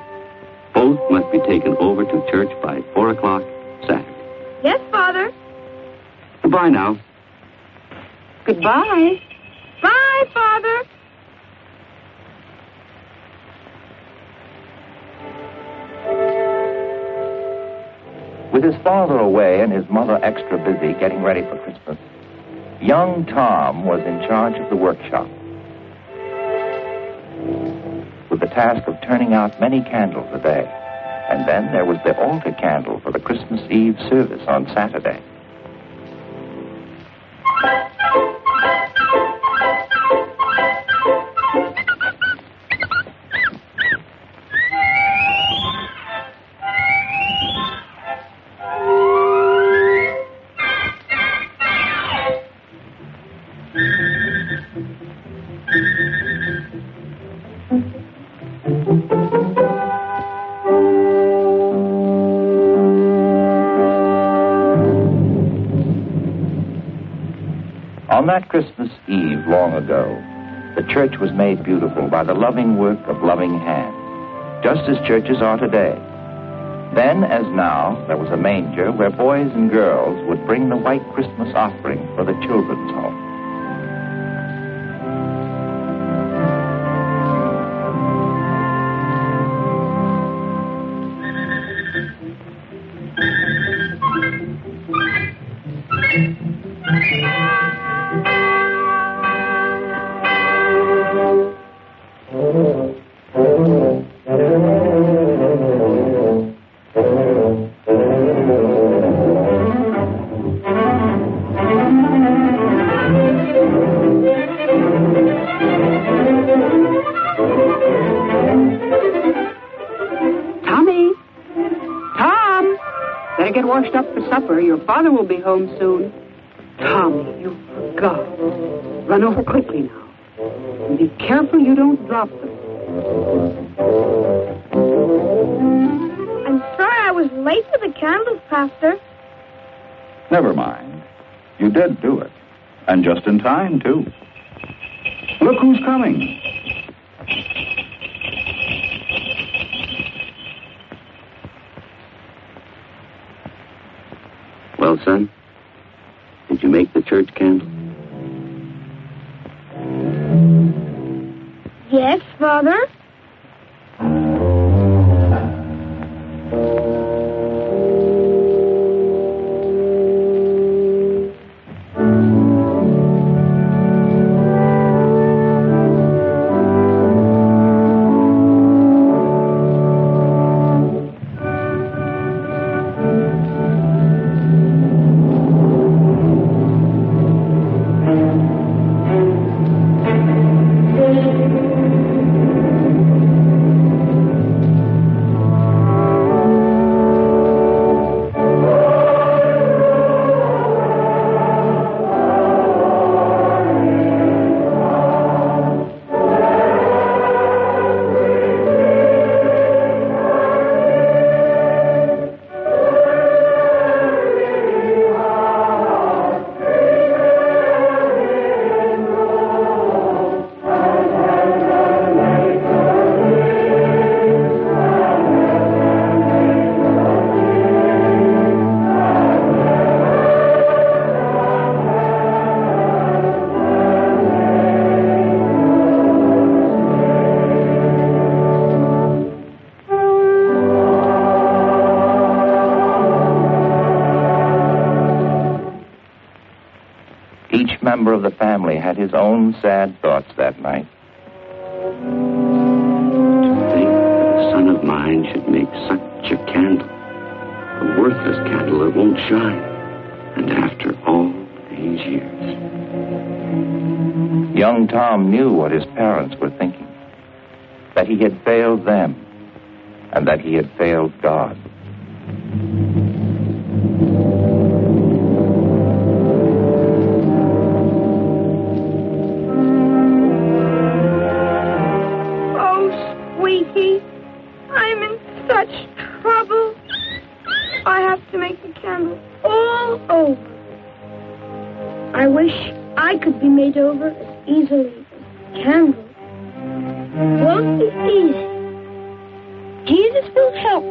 both must be taken over to church by 4 o'clock Saturday. Yes, Father. Goodbye now. Goodbye. Bye, Father. With his father away and his mother extra busy getting ready for Christmas, young Tom was in charge of the workshop, with the task of turning out many candles a day. And then there was the altar candle for the Christmas Eve service on Saturday. On that Christmas Eve long ago, the church was made beautiful by the loving work of loving hands, just as churches are today. Then, as now, there was a manger where boys and girls would bring the white Christmas offering for the children's home. Get washed up for supper. Your father will be home soon. Tommy, you forgot. Run over quickly now. And be careful you don't drop them. I'm sorry I was late for the candles, Pastor. Never mind. You did do it. And just in time, too. Look who's coming. Well, son, did you make the church candle? Yes, Father. Each member of the family had his own sad thoughts that night. To think that a son of mine should make such a candle, a worthless candle that won't shine, and after all these years. Young Tom knew what his parents were thinking, that he had failed them, and that he had failed God. I'm in such trouble. I have to make the candle all over. I wish I could be made over as easily as the candle. It won't be easy. Jesus will help.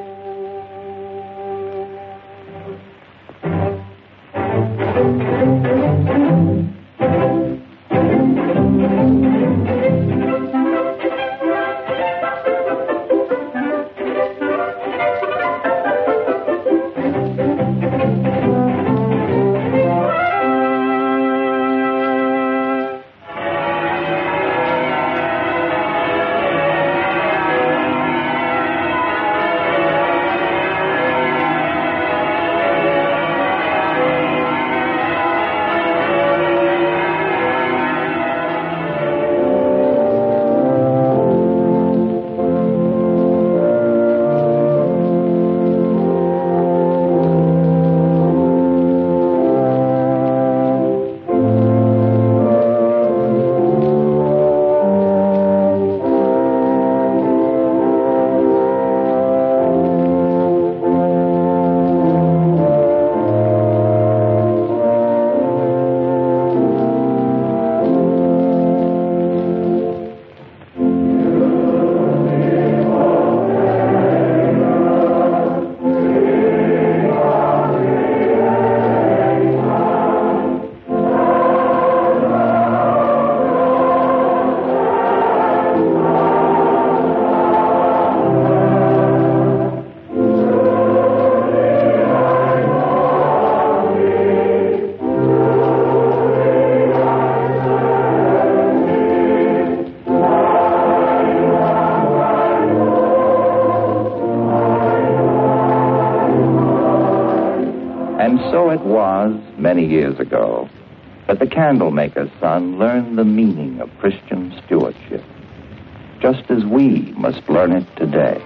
many years ago that the candlemaker's son learned the meaning of Christian stewardship, just as we must learn it today.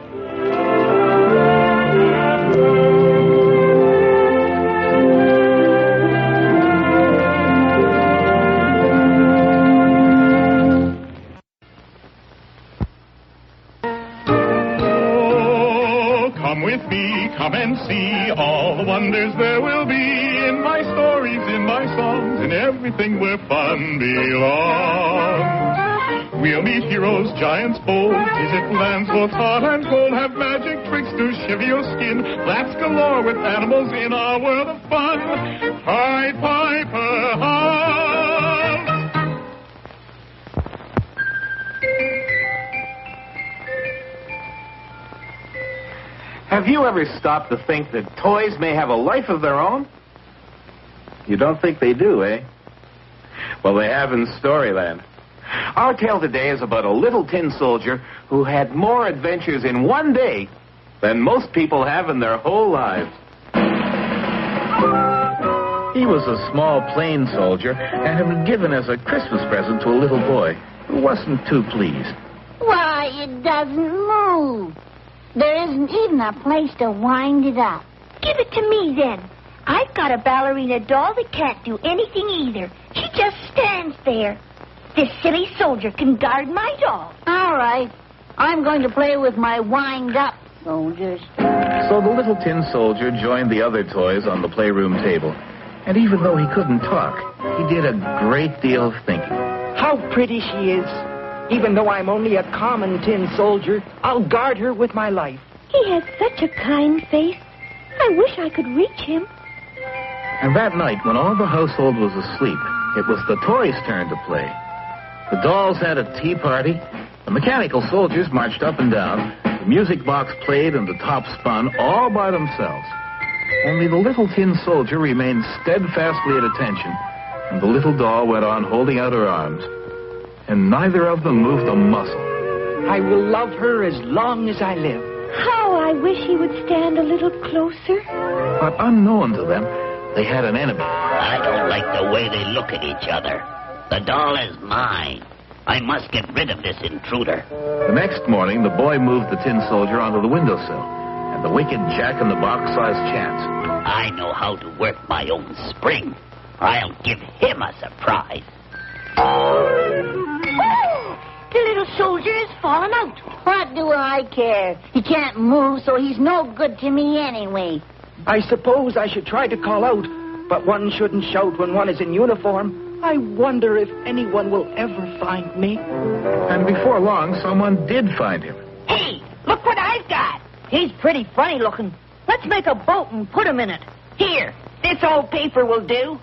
Come and see all the wonders there will be in my stories, in my songs, in everything where fun belongs. We'll meet heroes, giants bold, visit lands both hot and cold, have magic tricks to shiver your skin, laughs galore with animals in our world of fun. Pied Piper, hum! Have you ever stopped to think that toys may have a life of their own? You don't think they do, eh? Well, they have in Storyland. Our tale today is about a little tin soldier who had more adventures in one day than most people have in their whole lives. He was a small plain soldier and had been given as a Christmas present to a little boy who wasn't too pleased. Why, it doesn't move. There isn't even a place to wind it up. Give it to me, then. I've got a ballerina doll that can't do anything either. She just stands there. This silly soldier can guard my doll. All right. I'm going to play with my wind-up soldiers. So the little tin soldier joined the other toys on the playroom table. And even though he couldn't talk, he did a great deal of thinking. How pretty she is. Even though I'm only a common tin soldier, I'll guard her with my life. He has such a kind face. I wish I could reach him. And that night, when all the household was asleep, it was the toys' turn to play. The dolls had a tea party, the mechanical soldiers marched up and down, the music box played and the top spun all by themselves. Only the little tin soldier remained steadfastly at attention, and the little doll went on holding out her arms. And neither of them moved a muscle. I will love her as long as I live. How I wish he would stand a little closer. But unknown to them, they had an enemy. I don't like the way they look at each other. The doll is mine. I must get rid of this intruder. The next morning, the boy moved the tin soldier onto the windowsill, and the wicked Jack-in-the-Box saw his chance. I know how to work my own spring. I'll give him a surprise. The little soldier has fallen out. What do I care? He can't move, so he's no good to me anyway. I suppose I should try to call out, but one shouldn't shout when one is in uniform. I wonder if anyone will ever find me. And before long, someone did find him. Hey, look what I've got. He's pretty funny looking. Let's make a boat and put him in it. Here, this old paper will do.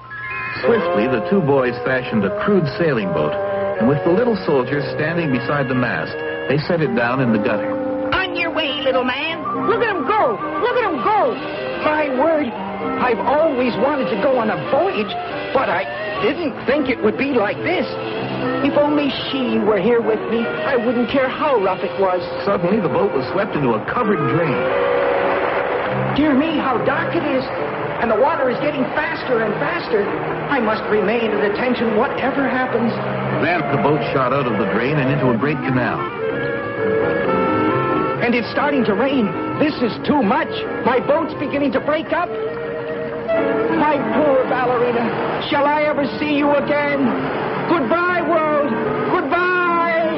Swiftly, the two boys fashioned a crude sailing boat, and with the little soldier standing beside the mast, they set it down in the gutter. On your way, little man. Look at him go. Look at him go. My word, I've always wanted to go on a voyage, but I didn't think it would be like this. If only she were here with me, I wouldn't care how rough it was. Suddenly, the boat was swept into a covered drain. Dear me, how dark it is. And the water is getting faster and faster. I must remain at attention whatever happens. Then the boat shot out of the drain and into a great canal. And it's starting to rain. This is too much. My boat's beginning to break up. My poor ballerina. Shall I ever see you again? Goodbye, world. Goodbye.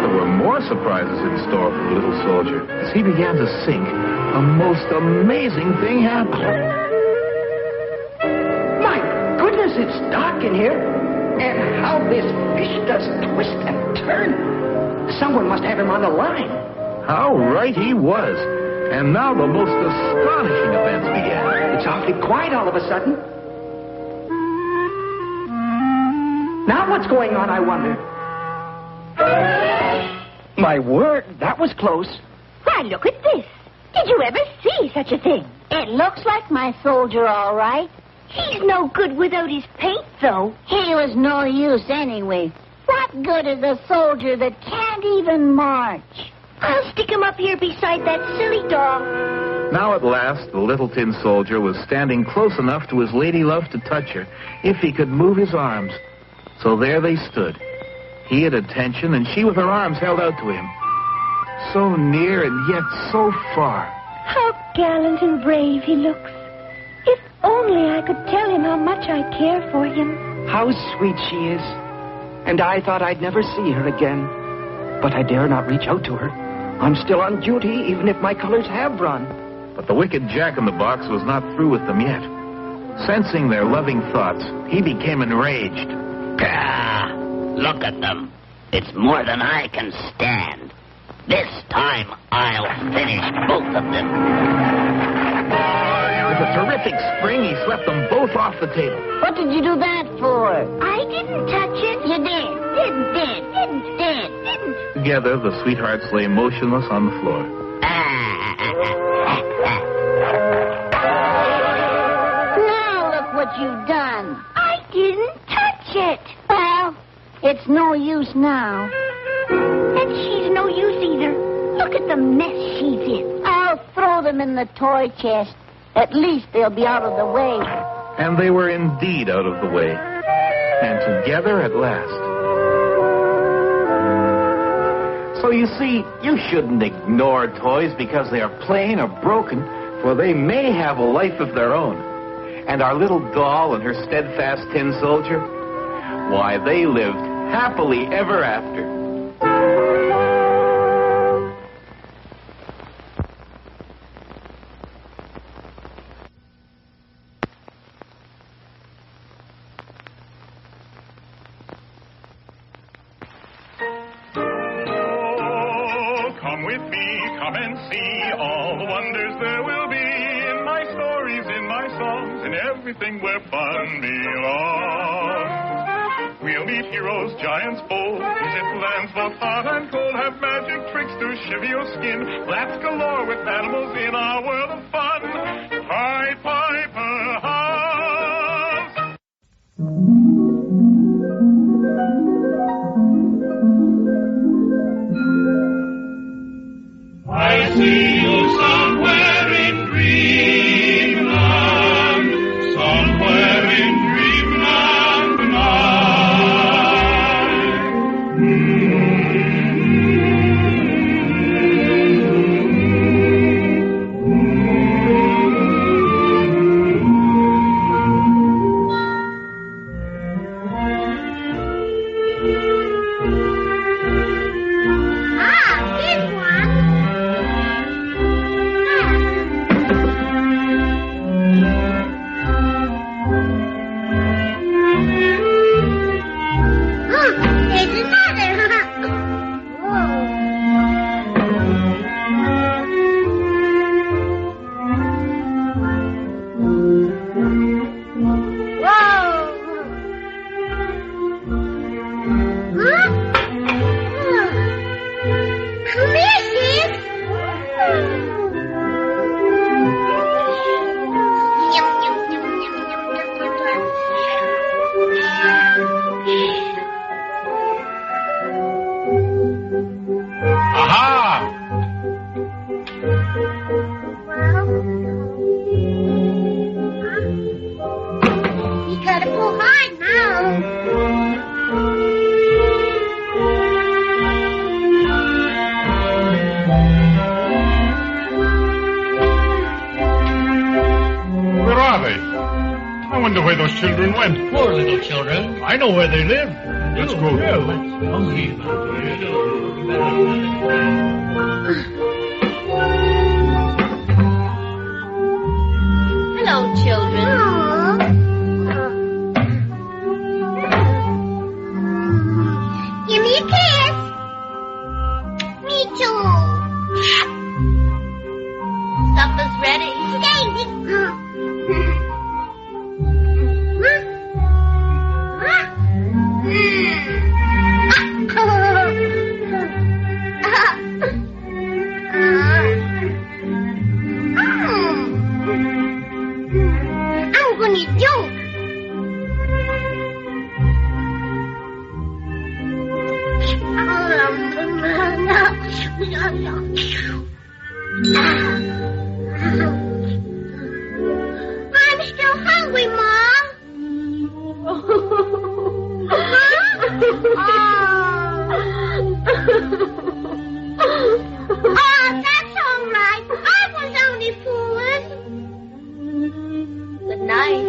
There were more surprises in store for the little soldier. As he began to sink, a most amazing thing happened. It's dark in here. And how this fish does twist and turn. Someone must have him on the line. How right he was. And now the most astonishing events began. It's awfully quiet all of a sudden. Now what's going on, I wonder? My word, that was close. Why, look at this. Did you ever see such a thing? It looks like my soldier, all right. He's no good without his paint, though. He was no use anyway. What good is a soldier that can't even march? I'll stick him up here beside that silly doll. Now at last, the little tin soldier was standing close enough to his lady love to touch her, if he could move his arms. So there they stood, he at attention, and she with her arms held out to him. So near and yet so far. How gallant and brave he looks. If only I could tell him how much I care for him. How sweet she is. And I thought I'd never see her again. But I dare not reach out to her. I'm still on duty, even if my colors have run. But the wicked Jack-in-the-Box was not through with them yet. Sensing their loving thoughts, he became enraged. Gah! Look at them. It's more than I can stand. This time I'll finish both of them. With a terrific spring, he swept them both off the table. What did you do that for? I didn't touch it. You did. Didn't. Together, the sweethearts lay motionless on the floor. Now look what you've done. I didn't touch it. Well, it's no use now. And she's no use either. Look at the mess she's in. I'll throw them in the toy chest. At least they'll be out of the way. And they were indeed out of the way. And together at last. So you see, you shouldn't ignore toys because they are plain or broken, for they may have a life of their own. And our little doll and her steadfast tin soldier, why, they lived happily ever after. Come with me, come and see all the wonders there will be in my stories, in my songs, in everything where fun belongs. We'll meet heroes, giants bold, visit lands both hot and cold, have magic tricks to shiver your skin, laughs galore with animals in our world of fun. Pied Piper House. I see you somewhere in dreamland, somewhere in dreamland wonder where those children went. Poor little children. I know where they live. Let's go. Yeah, let's go. Hello, children. Give me a kiss. Me too. Supper's ready. Daisy. I'm gonna joke. Oh, that's all right. I was only fooling. Good night.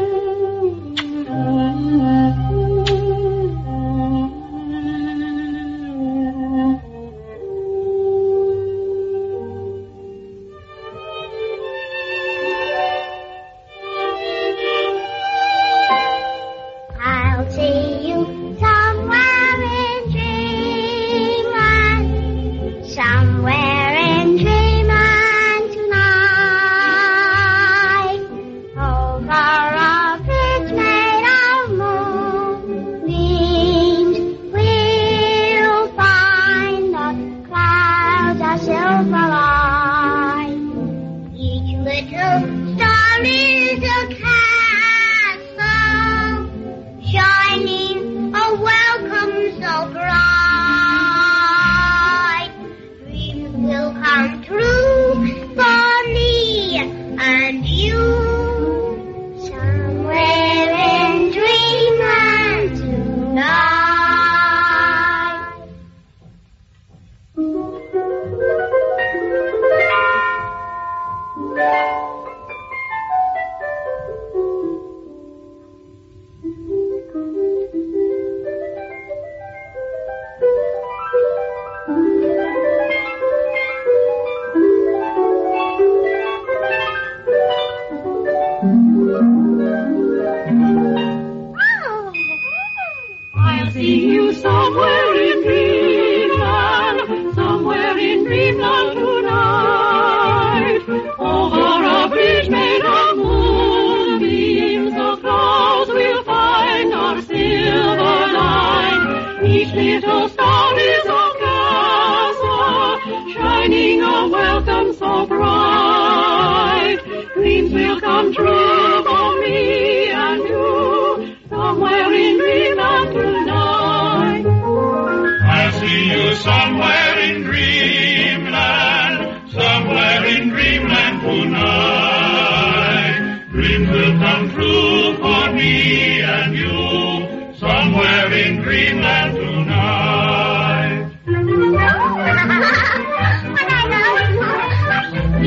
I'll see you somewhere in dreamland, somewhere in dreamland tonight. Over a bridge made of moonbeams, we'll find the clouds are silver light. Each little star is a castle, shining a welcome so bright. Dreams will come true for me and you, somewhere in dreamland tonight. I'll see you somewhere in dreamland, somewhere in dreamland tonight. Over a bridge made of moonbeams, the clouds will find our silver line. Each little star is a castle, shining a welcome so bright. Dreams will come true for me and you, somewhere in dreamland tonight. I'll see you somewhere in dreamland, somewhere in dreamland tonight. Dreams will come true for me and you, somewhere in dreamland tonight.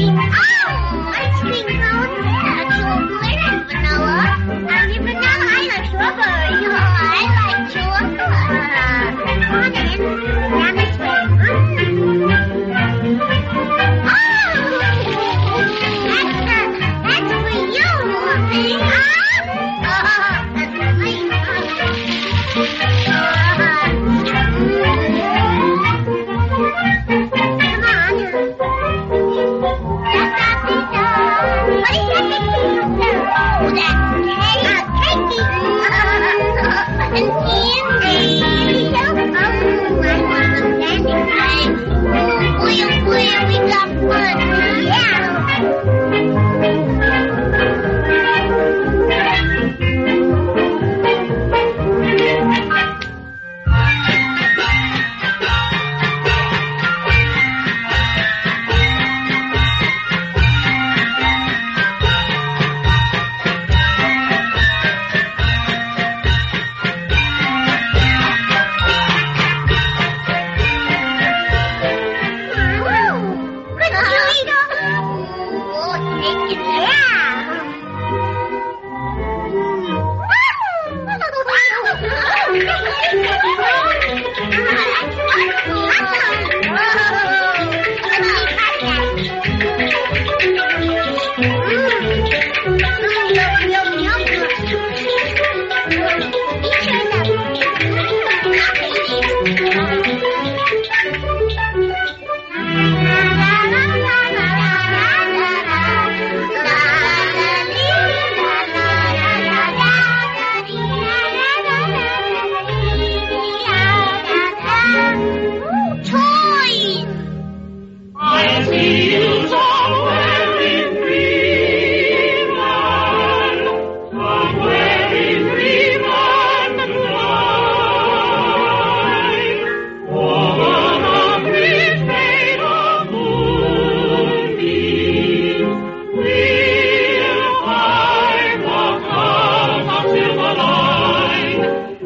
Ice cream cone, chocolate and vanilla. And the vanilla, I like strawberry. I like chocolate. Come on in. Grab my sweet. That's for you, Morphy.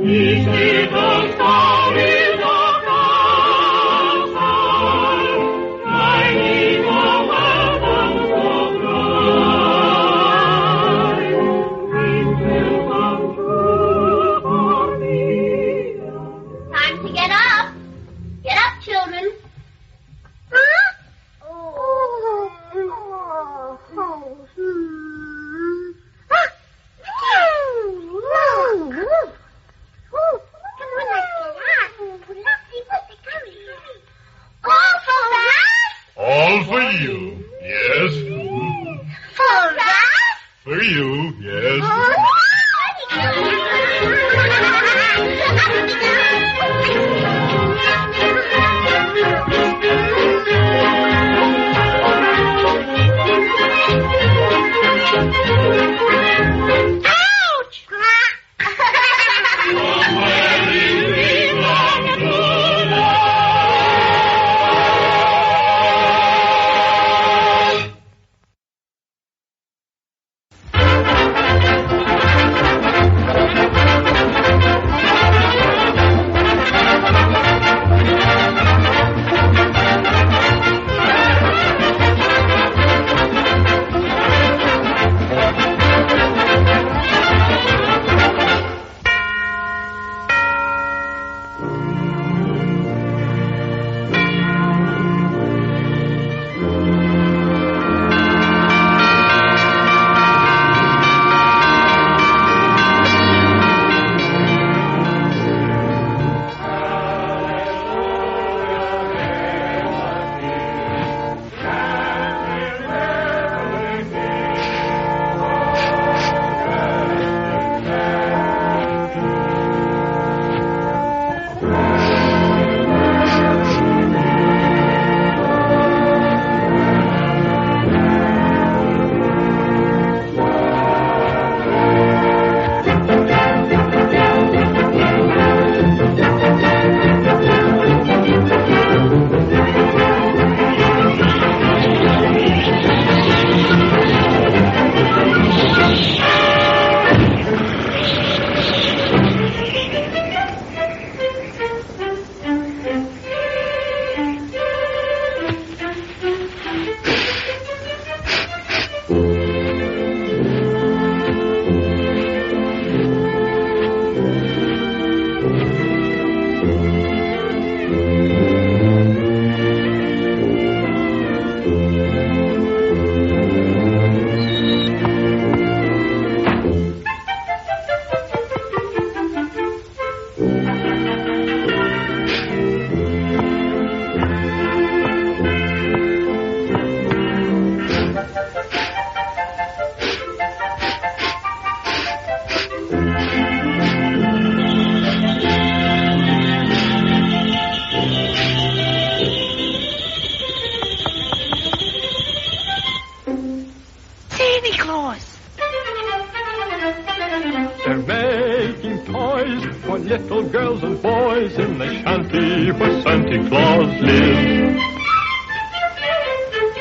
Each little star For you, yes. For us? For you, yes. They're making toys for little girls and boys in the shanty where Santa Claus lives.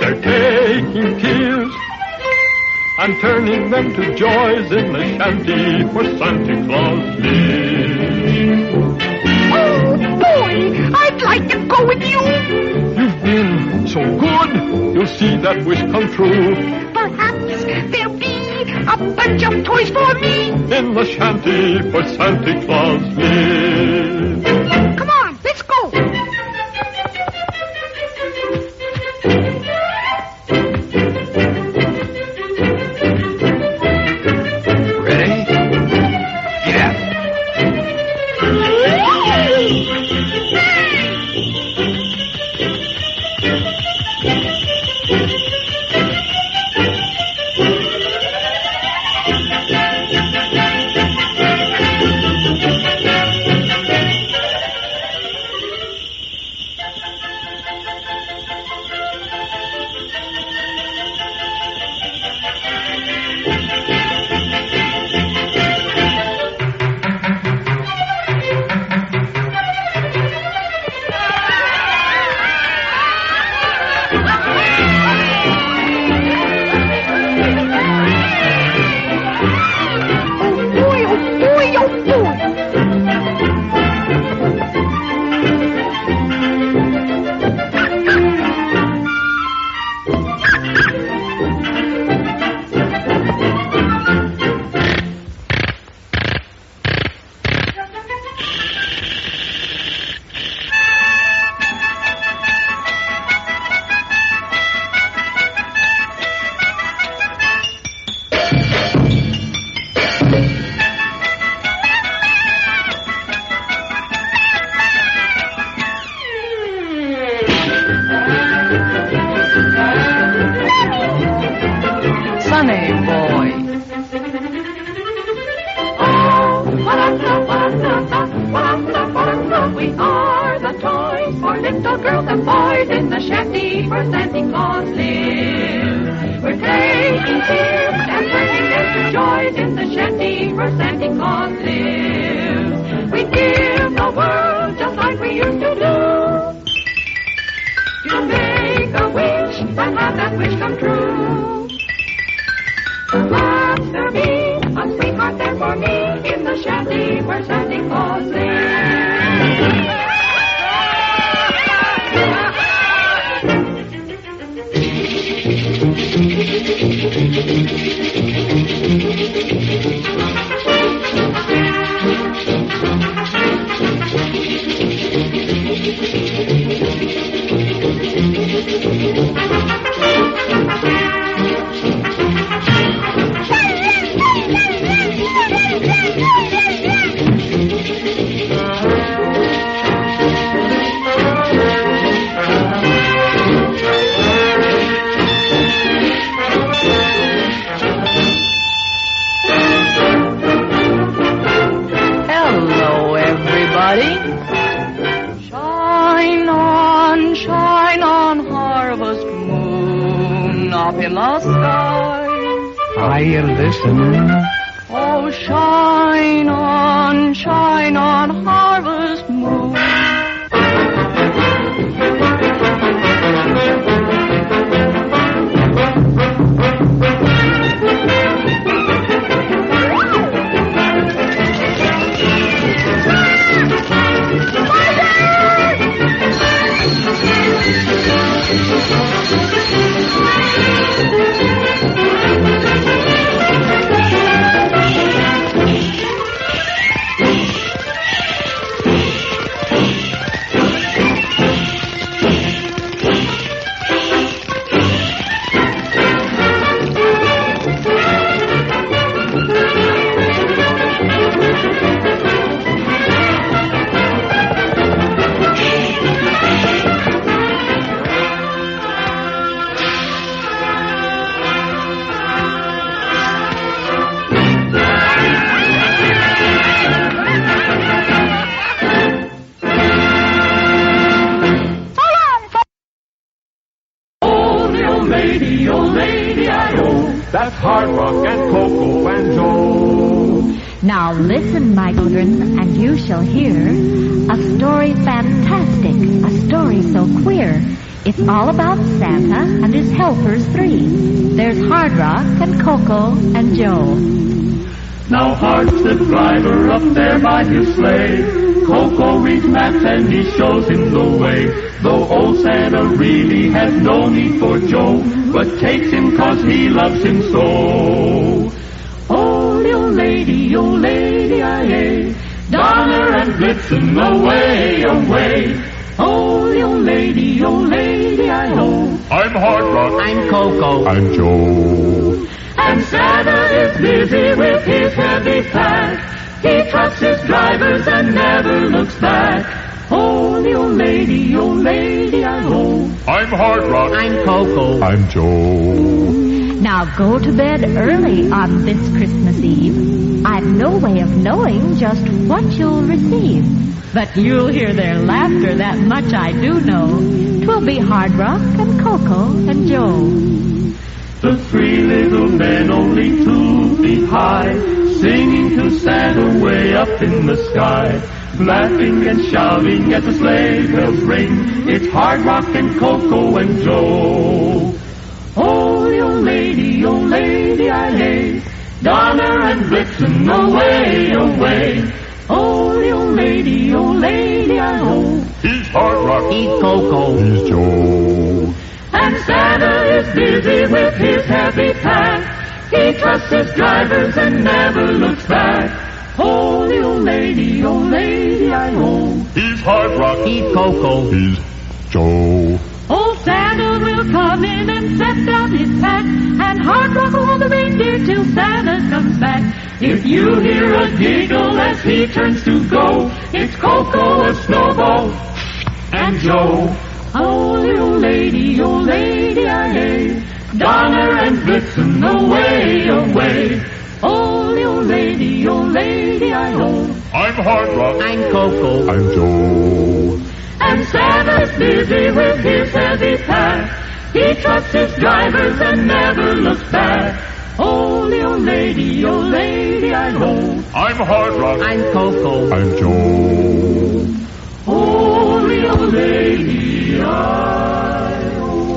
They're taking tears and turning them to joys in the shanty where Santa Claus lives. Oh, boy, I'd like to go with you. You've been so good, you'll see that wish come true. Perhaps there'll be a bunch of toys for me in the shanty where Santa Claus lives. Come on, let's go. Ready? Get out. we are the toys for little girls and boys in the shanty where Santa Claus lives. We're taking tips and turning into joys in the shanty where Santa Claus lives. We give the world just like we used to do. To make a wish and have that wish come true. Let there be a sweetheart there for me in the shanty where Santa Claus lives. In the sky, Are you listening? oh, shine on, harvest moon. That's Hard Rock and Coco and Joe. Now listen, my children, and you shall hear a story fantastic, a story so queer. It's all about Santa and his helpers three. There's Hard Rock and Coco and Joe. Now Hart's the driver up there by his sleigh. Coco reads maps and he shows him the way. Though old Santa really has no need for Joe, but takes him 'cause he loves him so. Oh, lady, aye, Donner and Blitzen, away, away. Oh, lady, aye-ho. I'm Hard Rock. I'm Coco. I'm Joe. And Santa is busy with his heavy pack. He trusts his drivers and never looks back. Oh, lady, aye-ho. I'm Hard Rock. I'm Coco. I'm Joe. Now go to bed early on this Christmas Eve. I've no way of knowing just what you'll receive. But you'll hear their laughter, that much I do know. 'Twill be Hard Rock and Coco and Joe. The three little men, only 2 feet high, singing to Santa way up in the sky, laughing and shouting as the sleigh bells ring. It's Hard Rock and Coco and Joe. Oh, lady, aye, Donner and Blitzen, away, away. Oh, lady, aye-ho. He's Hard Rock. He's Coco. He's Joe. And Santa is busy with his heavy pack. He trusts his drivers and never looks back. Oh, lady, aye-ho. He's Hard Rock. He's Coco. He's Joe. Old Santa will come in and set down his pack, and Hard Rock will hold the reindeer till Santa comes back. If you hear a giggle as he turns to go, it's Coco, a snowball, and Joe. Oh, lady, aye, Donner and Blitzen, away, away. Oh, lady, aye-ho. I'm Hard Rock. I'm Coco. I'm Joe. And Santa's busy with his heavy pack. He trusts his drivers and never looks back. Holy old lady, I know. I'm Hard Rock. I'm Coco. I'm Joe. Holy old lady, I know.